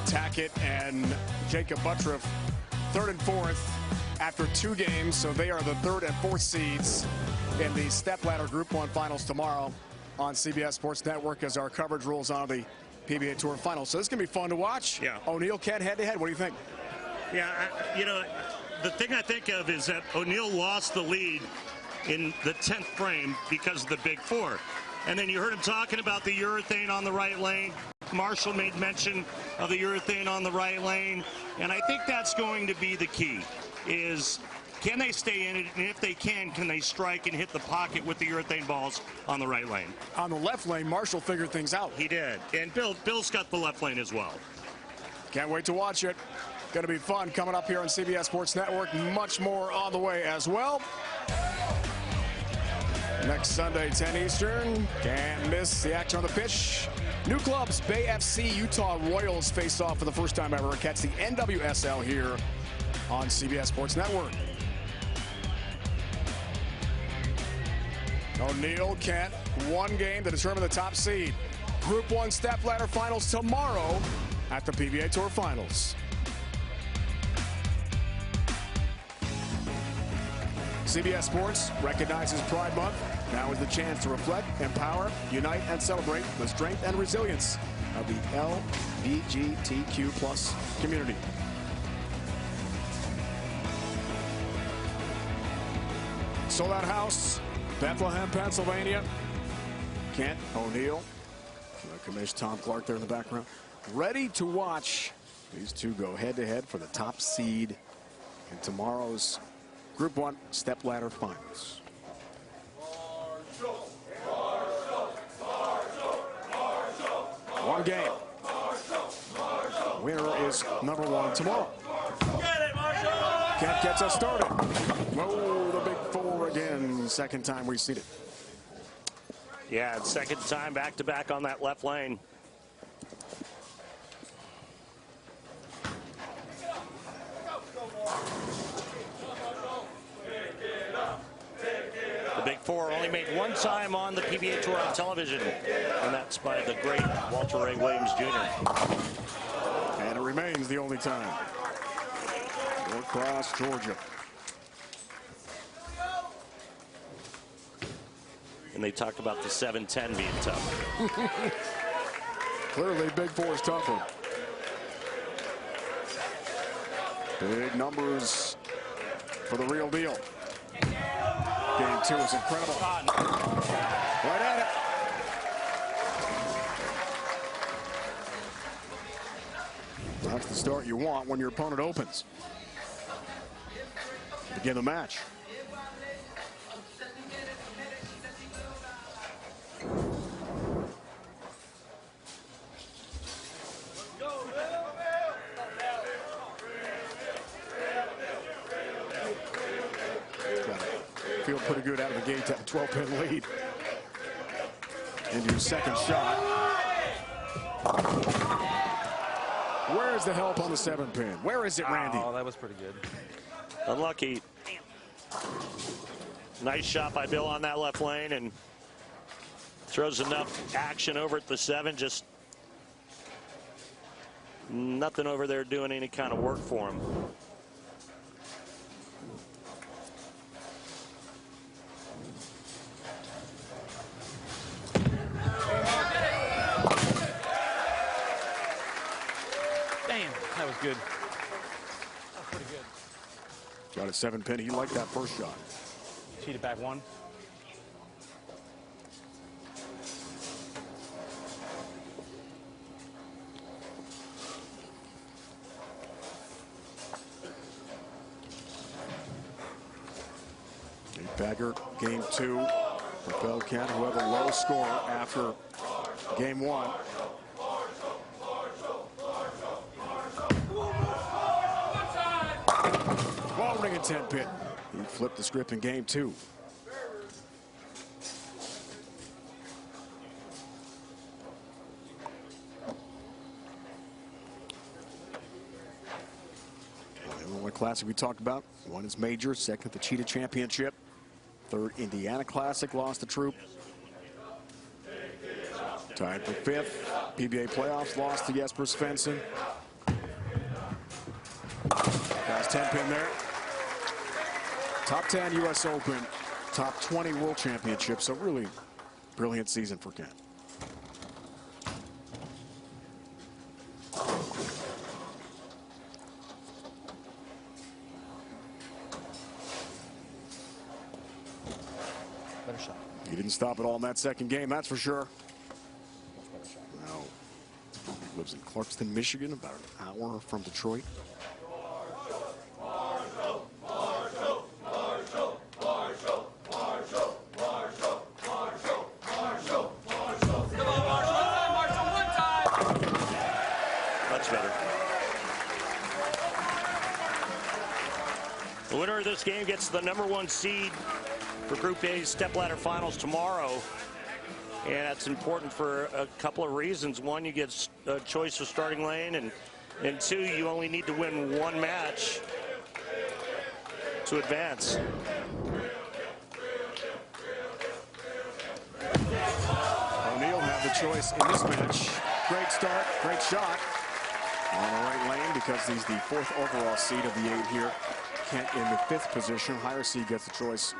Tackett and Jacob Buttriff, 3rd and 4th after 2 games, so they are the 3rd and 4th seeds in the stepladder Group 1 finals tomorrow on CBS Sports Network as our coverage rolls on the PBA Tour Finals. So this is going to be fun to watch. Yeah. O'Neill, Kent, head-to-head. What do you think? Yeah, you know, the thing I think of is that O'Neill lost the lead in the 10th frame because of the Big Four. And then you heard him talking about the urethane on the right lane. Marshall made mention of the urethane on the right lane. And I think that's going to be the key, is can they stay in it? And if they can they strike and hit the pocket with the urethane balls on the right lane? On the left lane, Marshall figured things out. He did. And Bill's got the left lane as well. Can't wait to watch it. Going to be fun coming up here on CBS Sports Network. Much more on the way as well. Next Sunday, 10 Eastern. Can't miss the action on the pitch. New clubs, Bay FC, Utah Royals face off for the first time ever. Catch the NWSL here on CBS Sports Network. O'Neill, Kent, 1 game to determine the top seed. Group 1 stepladder finals tomorrow at the PBA Tour Finals. CBS Sports recognizes Pride Month. Now is the chance to reflect, empower, unite, and celebrate the strength and resilience of the LGBTQ+ community. Sold Out House, Bethlehem, Pennsylvania. Kent, O'Neill, Commissioner Tom Clark there in the background. Ready to watch these 2 go head-to-head for the top seed in tomorrow's Group 1 stepladder finals. One game. Winner is number 1 tomorrow. Kent gets us started. Oh, the Big Four again. 2nd time we've seen it. Yeah, 2nd time back-to-back on that left lane. The Big Four only made 1 time on the PBA Tour on television, and that's by the great Walter Ray Williams Jr. And it remains the only time. Norcross, Georgia. And they talked about the 7-10 being tough. Clearly, Big Four is tougher. Big numbers for the real deal. Game 2 is incredible. Right at it. That's the start you want when your opponent opens. Begin the match. Feel pretty good out of the gate to have a 12-pin lead. Into your 2nd shot. Where's the help on the 7-pin? Where is it, Randy? Oh, that was pretty good. Unlucky. Nice shot by Bill on that left lane, and throws enough action over at the 7. Just nothing over there doing any kind of work for him. That was good. That was pretty good. Got a 7-pin. He liked that first shot. Cheated back 1. Bagger, game 2 for Belkent, who had a low score after game 1. Ring and 10 pit. He flipped the script in game 2. Classic we talked about. Won his major, second the Cheetah Championship. Third Indiana Classic, lost the Troop. Tied for fifth. PBA playoffs, lost to Jesper Svensson. Guys, 10-pin there. Top 10 U.S. Open, top 20 World Championship. So really brilliant season for Ken. Better shot. He didn't stop at all in that second game, that's for sure. Now, he lives in Clarkston, Michigan, about an hour from Detroit. Much better. The winner of this game gets the #1 seed for Group A's stepladder finals tomorrow. And that's important for a couple of reasons. One, you get a choice of starting lane, and two, you only need to win one match to advance. O'Neal have the choice in this match. Great start, great shot on the right lane because he's the 4th overall seed of the 8 here. Kent in the 5th position. Higher seed gets the choice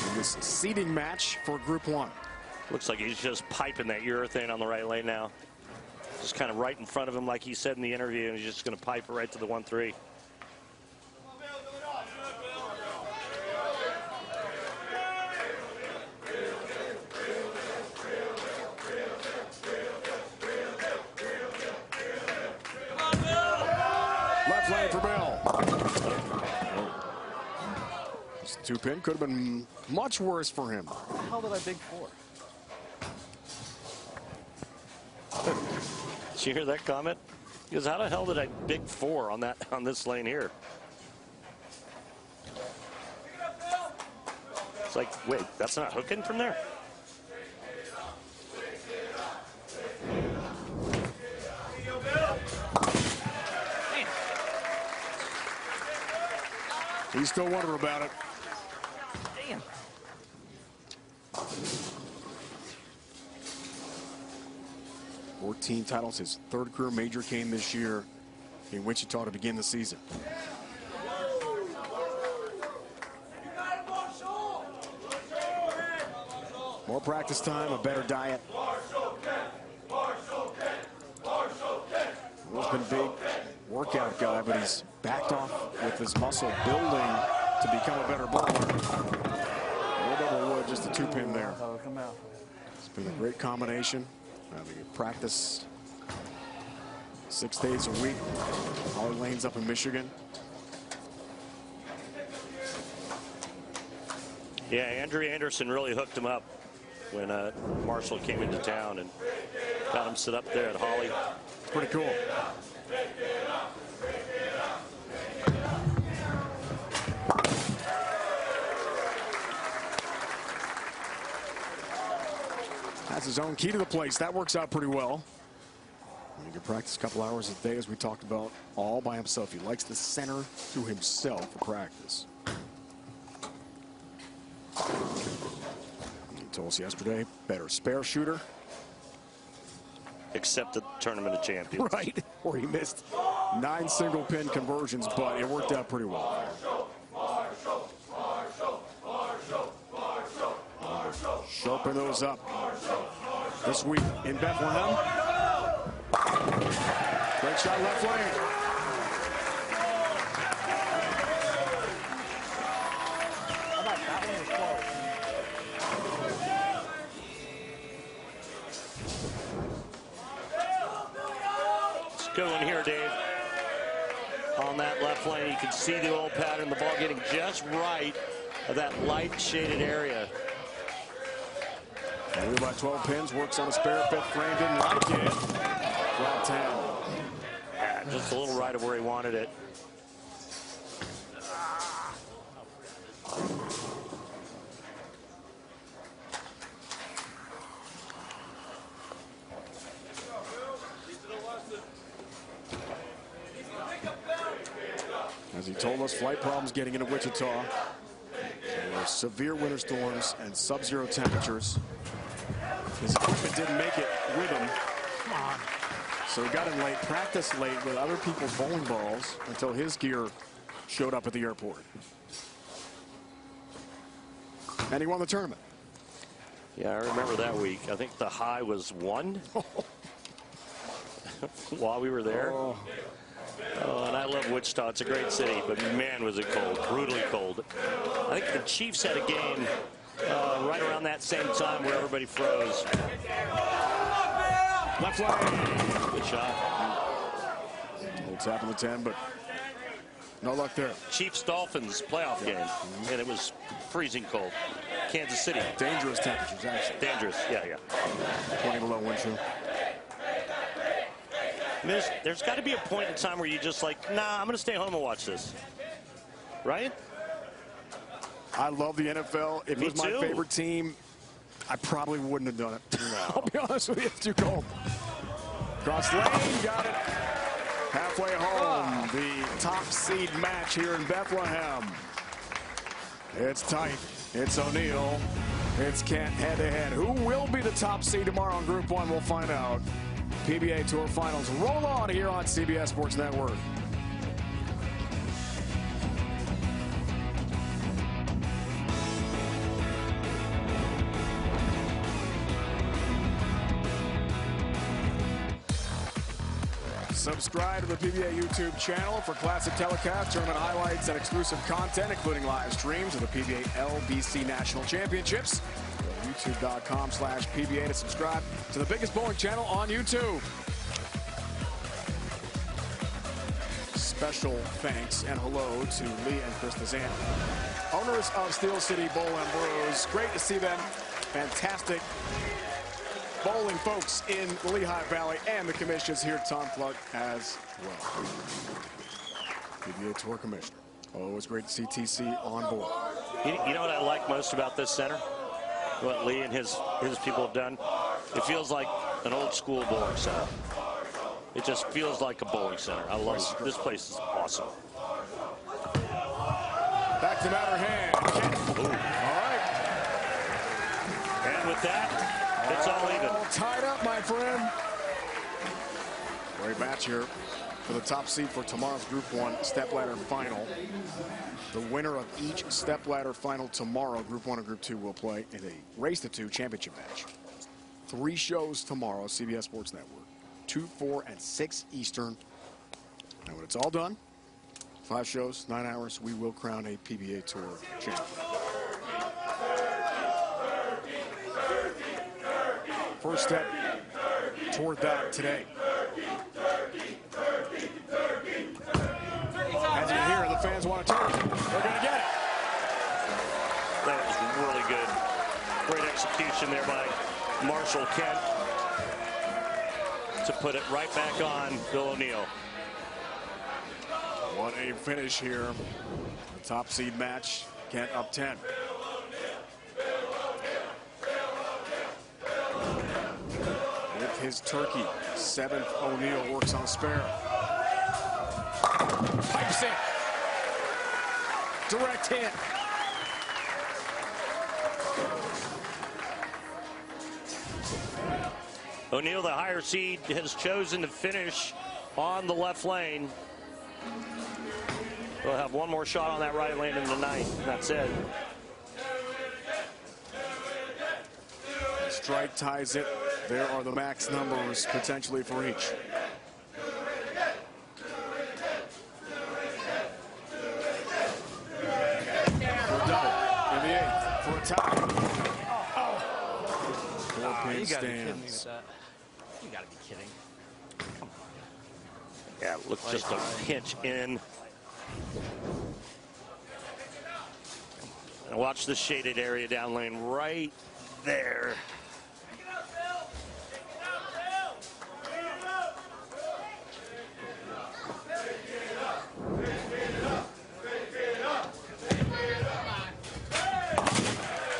in this seeding match for Group 1. Looks like he's just piping that urethane on the right lane now. Just kind of right in front of him, like he said in the interview, and he's just going to pipe it right to the 1-3. Left lane for Bill. This 2-pin could have been much worse for him. How the hell did I big four? Did you hear that comment? He goes, how the hell did I big 4 on this lane here? It's like, wait, that's not hooking from there? He's still wondering about it. Damn. 14 titles, his 3rd career major came this year in Wichita to begin the season. More practice time, a better diet. Will's been a big workout guy, but he's backed off with his muscle building to become a better bowler. No double wood, just a 2-pin there. It's been a great combination. Having practice 6 days a week. Holly Lane's up in Michigan. Yeah, Andrew Anderson really hooked him up when Marshall came into town and got him sit up there at Holly. It's pretty cool. Has his own key to the place. That works out pretty well. He can practice a couple hours a day, as we talked about, all by himself. He likes the center to himself for practice. He told us yesterday, better spare shooter. Except the Tournament of Champions. Right, where he missed 9 single pin conversions, but it worked out pretty well. Sharpen those up this week in Bethlehem. Great shot left lane. How about that one was close? It's a good one here, Dave. On that left lane, you can see the old pattern, the ball getting just right of that light shaded area. Only by 12 pins, works on a spare 5th frame, didn't like it. Flat 10. Yeah, just a little right of where he wanted it. As he told us, flight problems getting into Wichita. There were severe winter storms and sub-zero temperatures. His equipment didn't make it with him. Come on. So he got in late, practiced late with other people's bowling balls until his gear showed up at the airport. And he won the tournament. Yeah, I remember that week. I think the high was 1 while we were there. Oh, and I love Wichita. It's a great city, but man, was it cold, brutally cold. I think the Chiefs had a game right around that same time where everybody froze. Left lane. Good shot. Little tap on the 10, but no luck there. Chiefs-Dolphins playoff game, and it was freezing cold. Kansas City. Dangerous temperatures, actually. Dangerous, yeah. 20 below wind chill. There's got to be a point in time where you just like, nah, I'm going to stay home and watch this. Right? I love the NFL. If Me it was my too. favorite team, I probably wouldn't have done it. No. I'll be honest with you, it's too cold. Cross lane, got it. Halfway home, the top seed match here in Bethlehem. It's tight. It's O'Neal. It's Kent head-to-head. Who will be the top seed tomorrow in Group 1? We'll find out. PBA Tour Finals roll on here on CBS Sports Network. Subscribe to the PBA YouTube channel for classic telecasts, tournament highlights, and exclusive content, including live streams of the PBA LBC National Championships. Go to YouTube.com/PBA to subscribe to the biggest bowling channel on YouTube. Special thanks and hello to Lee and Chris Nazan, owners of Steel City Bowl and Brews. Great to see them. Fantastic bowling folks in the Lehigh Valley, and the commissioners here, Tom Clark, as well. PBA Tour Commissioner. Oh, it's great to see TC on board. You know what I like most about this center? What Lee and his people have done? It feels like an old school bowling center. It just feels like a bowling center. I love it. This place is awesome. Back to Matterhand. Ooh. All right. And with that, it's all even. All tied up, my friend. Great match here for the top seed for tomorrow's Group 1 stepladder final. The winner of each stepladder final tomorrow, Group 1 and Group 2, will play in a race to 2 championship match. 3 shows tomorrow, CBS Sports Network. 2, 4, and 6 Eastern. And when it's all done, 5 shows, 9 hours, we will crown a PBA Tour champion. First step toward that today. As you hear, the fans want to turn. They're going to get it. That was really good. Great execution there by Marshall Kent to put it right back on Bill O'Neal. What a finish here. The top seed match. Kent up 10. With his turkey, 7th O'Neal works on a spare. Pipes in. Direct hit. O'Neal, the higher seed, has chosen to finish on the left lane. We'll have one more shot on that right lane in the ninth, and that's it. Strike ties it. There are the max numbers potentially for each. For a double in the 8th for a tie. Four-pin You gotta be kidding me with stands. that. You gotta be kidding. Come on. Yeah, look, just a pinch in. And watch the shaded area down lane right there.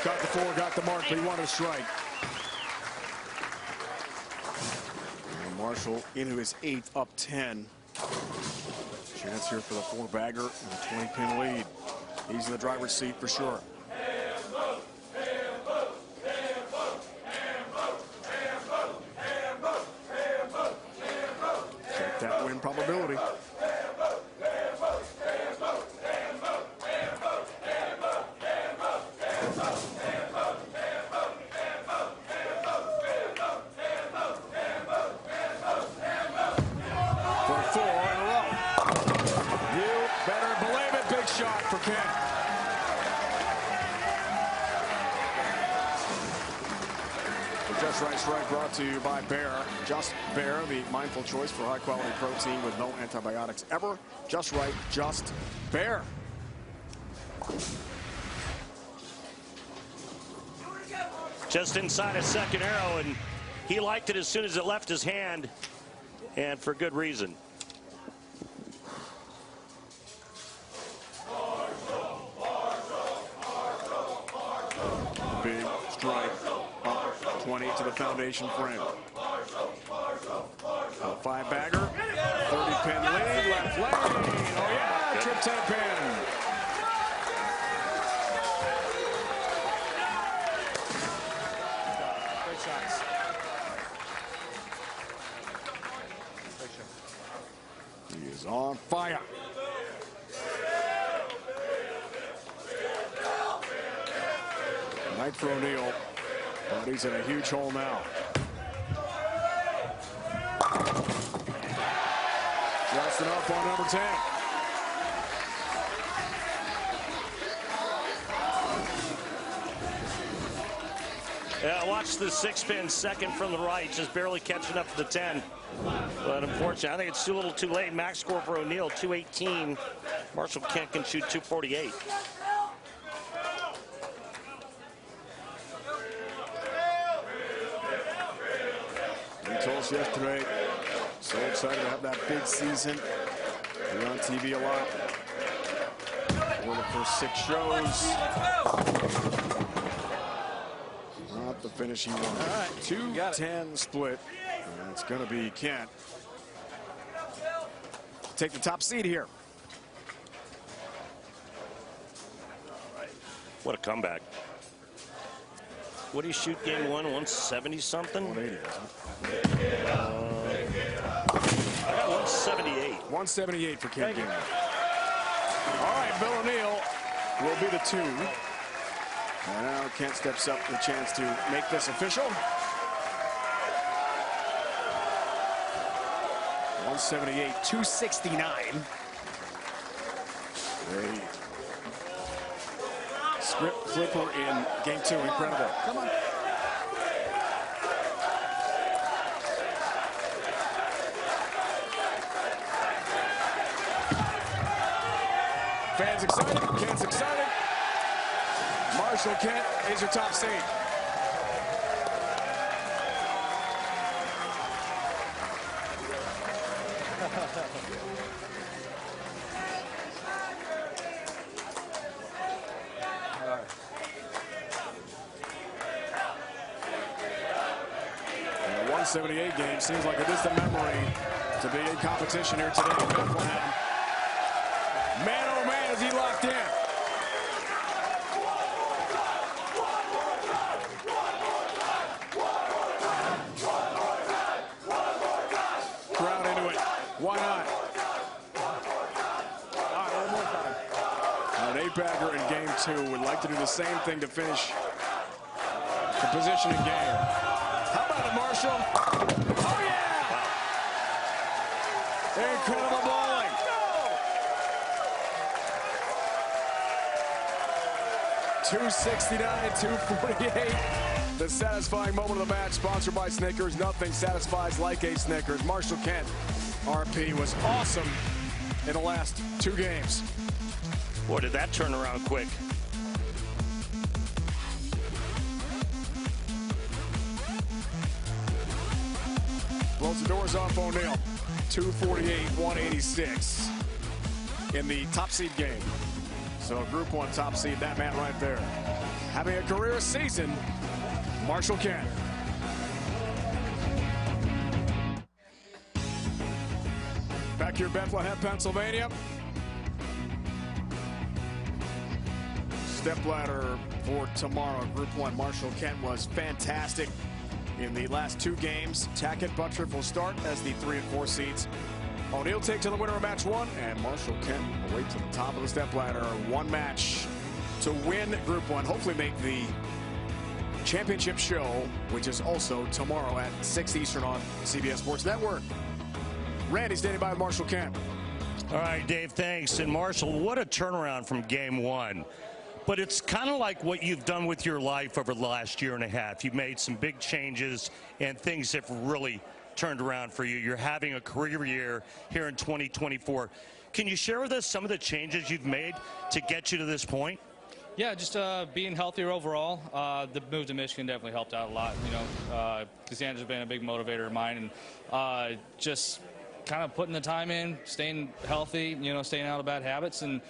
Got the 4, got the mark, but he wanted a strike. And Marshall into his 8th, up 10. Chance here for the 4-bagger and a 20-pin lead. He's in the driver's seat for sure. Check that win probability. For Kent. The Just Right Strike brought to you by Bear. Just Bear, the mindful choice for high-quality protein with no antibiotics ever. Just Right, Just Bear. Just inside a second arrow, and he liked it as soon as it left his hand, and for good reason. Big strike up 20 to the foundation frame. A 5-bagger, 30-pin lead, left lane. Oh yeah, trip 10-pin. Great shots. He is on fire. Night for O'Neal, but he's in a huge hole now. Just enough on number 10. Yeah, watch the 6-pin second from the right, just barely catching up to the 10. But unfortunately, I think it's a little too late. Max score for O'Neal, 218. Marshall Kent can shoot 248. He told us yesterday, so excited to have that big season. We're on TV a lot. For the first 6 shows. Not the finish he wanted. All right, 2-10 split. And it's going to be Kent. Take the top seed here. What a comeback. What do you shoot game 1? 170 something? 180. I got 178. 178 for Kent Gainey. All right, Bill O'Neal will be the 2. And now Kent steps up with a chance to make this official. 178, 269. A script flipper in game 2. Incredible. Come on. Fans excited. Kent's excited. Marshall Kent is your top seed. The 178 game seems like a distant memory to be in competition here today in Bethlehem. Man, oh man, is he locked in. Crowd into it. Why not? All right, one more time. An 8-bagger in game 2 would like to do the same thing to finish the position in game. How about it, Marshall? Oh, yeah! Incredible bowling. .269, 248. The satisfying moment of the match, sponsored by Snickers. Nothing satisfies like a Snickers. Marshall Kent, RP, was awesome in the last 2 games. Boy, did that turn around quick. Blows the doors off O'Neal. 248, 186 in the top seed game. So Group 1 top seed, that man right there. Having a career season, Marshall Kent. Back back here in Bethlehem, Pennsylvania. Stepladder for tomorrow. Group 1, Marshall Kent was fantastic in the last 2 games. Tackett Buttriff will start as the 3 and 4 seeds. O'Neill takes to the winner of match 1, and Marshall Kent away to the top of the stepladder. 1 match to win Group 1. Hopefully make the championship show, which is also tomorrow at 6 Eastern on CBS Sports Network. Randy standing by with Marshall Kent. All right, Dave, thanks. And Marshall, what a turnaround from game 1. But it's kind of like what you've done with your life over the last year and a half. You've made some big changes, and things have really turned around for you. You're having a career year here in 2024. Can you share with us some of the changes you've made to get you to this point? Yeah, just being healthier overall. The move to Michigan definitely helped out a lot. You know, Cassandra's been a big motivator of mine, and just kind of putting the time in, staying healthy, you know, staying out of bad habits, and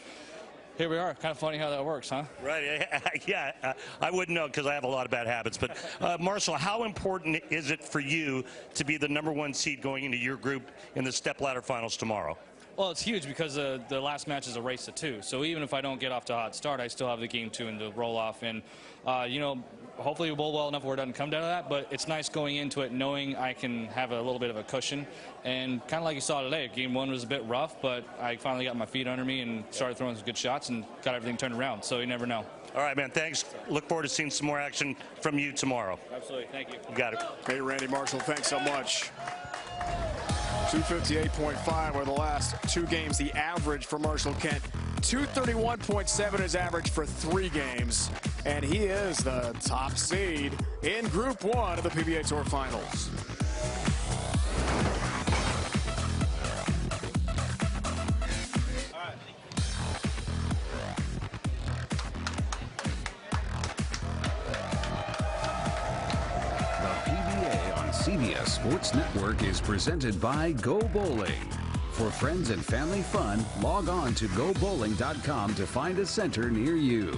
here we are. Kind of funny how that works, huh? Right. Yeah, I wouldn't know because I have a lot of bad habits. But, Marshall, how important is it for you to be the #1 seed going into your group in the stepladder finals tomorrow? Well, it's huge because the last match is a race to 2. So even if I don't get off to a hot start, I still have the game 2 and the roll off. And, you know, hopefully we'll bowl well enough where it doesn't come down to that. But it's nice going into it knowing I can have a little bit of a cushion. And kind of like you saw today, game 1 was a bit rough, but I finally got my feet under me and started throwing some good shots and got everything turned around. So you never know. All right, man, thanks. Look forward to seeing some more action from you tomorrow. Absolutely. Thank you. You got it. Hey, Randy Marshall, thanks so much. 258.5 were the last 2 games. The average for Marshall Kent, 231.7 is average for 3 games. And he is the top seed in Group 1 of the PBA Tour Finals. CBS Sports Network is presented by Go Bowling. For friends and family fun, log on to gobowling.com to find a center near you.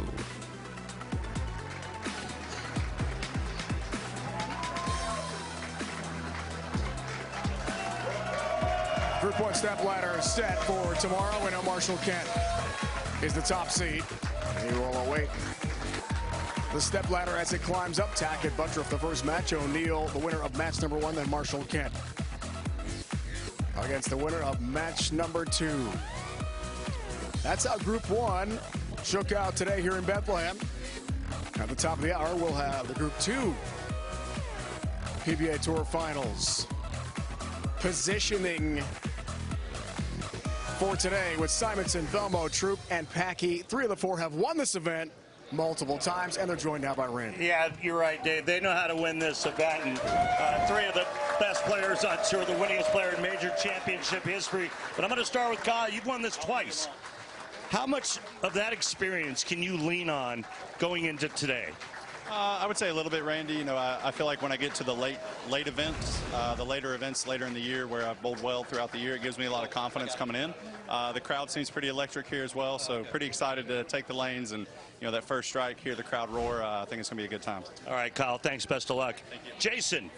Group 1 stepladder set for tomorrow. We know Marshall Kent is the top seed. He will await the stepladder as it climbs up. Tackett Buttriff the first match. O'Neill the winner of match number 1, then Marshall Kent against the winner of match number 2. That's how Group 1 shook out today here in Bethlehem. At the top of the hour, we'll have the Group 2 PBA Tour Finals positioning for today with Simonson, Belmo, Troop, and Packy. 3 of the 4 have won this event multiple times, and they're joined now by Randy. Yeah, you're right, Dave. They know how to win this event, and 3 of the best players on tour, the winningest player in major championship history. But I'm going to start with Kyle. You've won this twice. How much of that experience can you lean on going into today? I would say a little bit, Randy. You know, I feel like when I get to the late events, the later events later in the year where I've bowled well throughout the year, it gives me a lot of confidence coming in. The crowd seems pretty electric here as well, so pretty excited to take the lanes and, you know, that first strike, hear the crowd roar. I think it's going to be a good time. All right, Kyle, thanks. Best of luck. Thank you. Jason,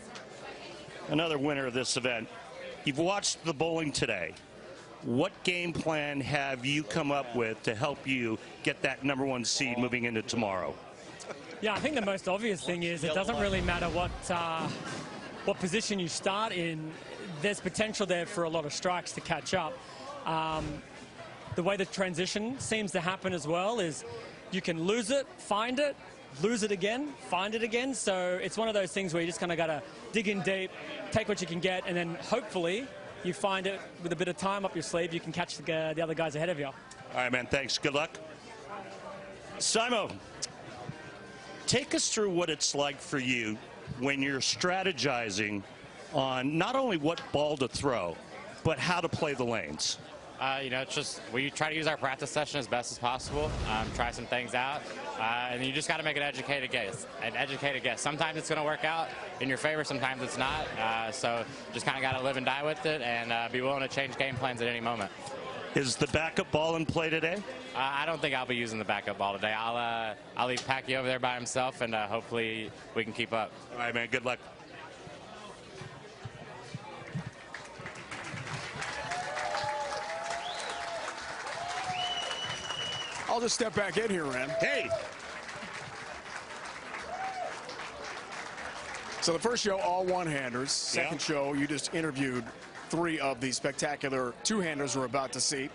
another winner of this event. You've watched the bowling today. What game plan have you come up with to help you get that #1 seed moving into tomorrow? Yeah, I think the most obvious thing is it doesn't really matter what position you start in. There's potential there for a lot of strikes to catch up. The way the transition seems to happen as well is you can lose it, find it, lose it again, find it again. So it's one of those things where you just kind of got to dig in deep, take what you can get, and then hopefully you find it with a bit of time up your sleeve, you can catch the other guys ahead of you. All right, man, thanks. Good luck. Simo, take us through what it's like for you when you're strategizing on not only what ball to throw, but how to play the lanes. You know, it's just we try to use our practice session as best as possible, try some things out, and you just got to make an educated guess. Sometimes it's going to work out in your favor, sometimes it's not. So just kind of got to live and die with it and be willing to change game plans at any moment. Is the backup ball in play today? I don't think I'll be using the backup ball today. I'll leave Packy over there by himself, and hopefully we can keep up. All right, man. Good luck. I'll just step back in here, Ren. Hey. So the first show, all one-handers. Second show, you just interviewed 3 of the spectacular two-handers we're about to see.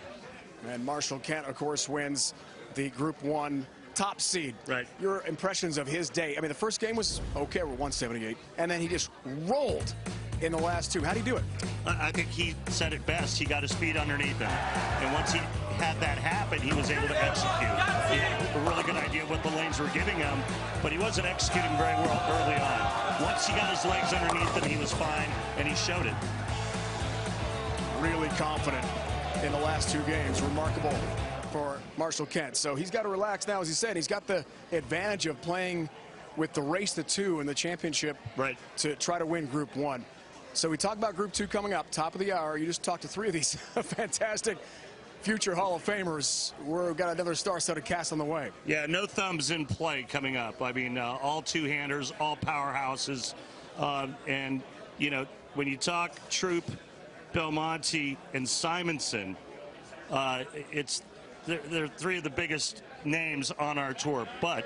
And Marshall Kent, of course, wins the Group 1 top seed. Right. Your impressions of his day? I mean, the first game was okay, we're 178, and then he just rolled in the last 2. How'd he do it? I think he said it best. He got his feet underneath him. And once he had that happen, he was able to execute. He had a really good idea of what the lanes were giving him, but he wasn't executing very well early on. Once he got his legs underneath him, he was fine, and he showed it. Really confident in the last 2 games. Remarkable for Marshall Kent. So he's got to relax now, as he said. He's got the advantage of playing with the race to 2 in the championship to try to win Group 1. So we talk about Group 2 coming up, top of the hour. You just talked to 3 of these fantastic future Hall of Famers. We've got another star-studded cast on the way. Yeah, no thumbs in play coming up. I mean, all two-handers, all powerhouses. And, you know, when you talk Troop, Belmonte, and Simonson, they're 3 of the biggest names on our tour. But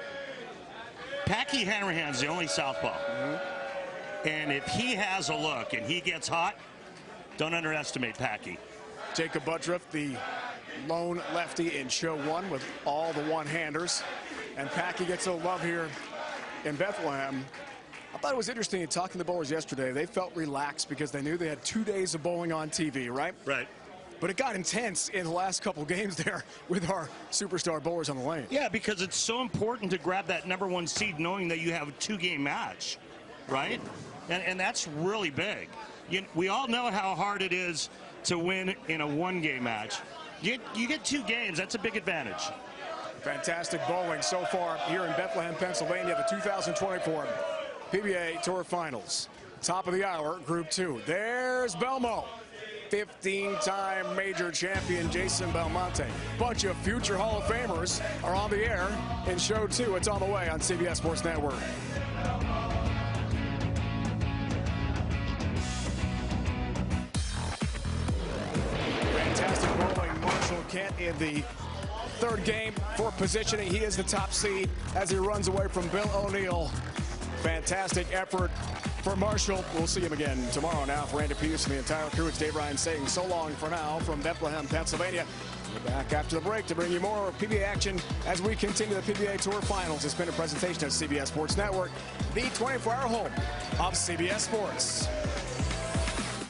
Packy Hanrahan's the only southpaw. And if he has a look and he gets hot, don't underestimate Packy. Jacob Buttruff, the lone lefty in show 1 with all the one-handers. And Packy gets a love here in Bethlehem. I thought it was interesting in talking to the bowlers yesterday. They felt relaxed because they knew they had 2 days of bowling on TV, right? Right. But it got intense in the last couple games there with our superstar bowlers on the lane. Yeah, because it's so important to grab that #1 seed knowing that you have a 2-game match, right? And that's really big. We all know how hard it is to win in a 1-game match. You get 2 games, that's a big advantage. Fantastic bowling so far here in Bethlehem, Pennsylvania, the 2024 PBA Tour Finals. Top of the hour, Group 2. There's Belmo. 15-time major champion Jason Belmonte. Bunch of future Hall of Famers are on the air in show 2. It's on the way on CBS Sports Network. Fantastic bowling. Marshall Kent in the 3rd game for positioning. He is the top seed as he runs away from Bill O'Neill. Fantastic effort for Marshall. We'll see him again tomorrow. Now for Randy Peters and the entire crew, it's Dave Ryan saying so long for now from Bethlehem, Pennsylvania. We're back after the break to bring you more PBA action as we continue the PBA Tour Finals. It's been a presentation of CBS Sports Network, the 24-hour home of CBS Sports.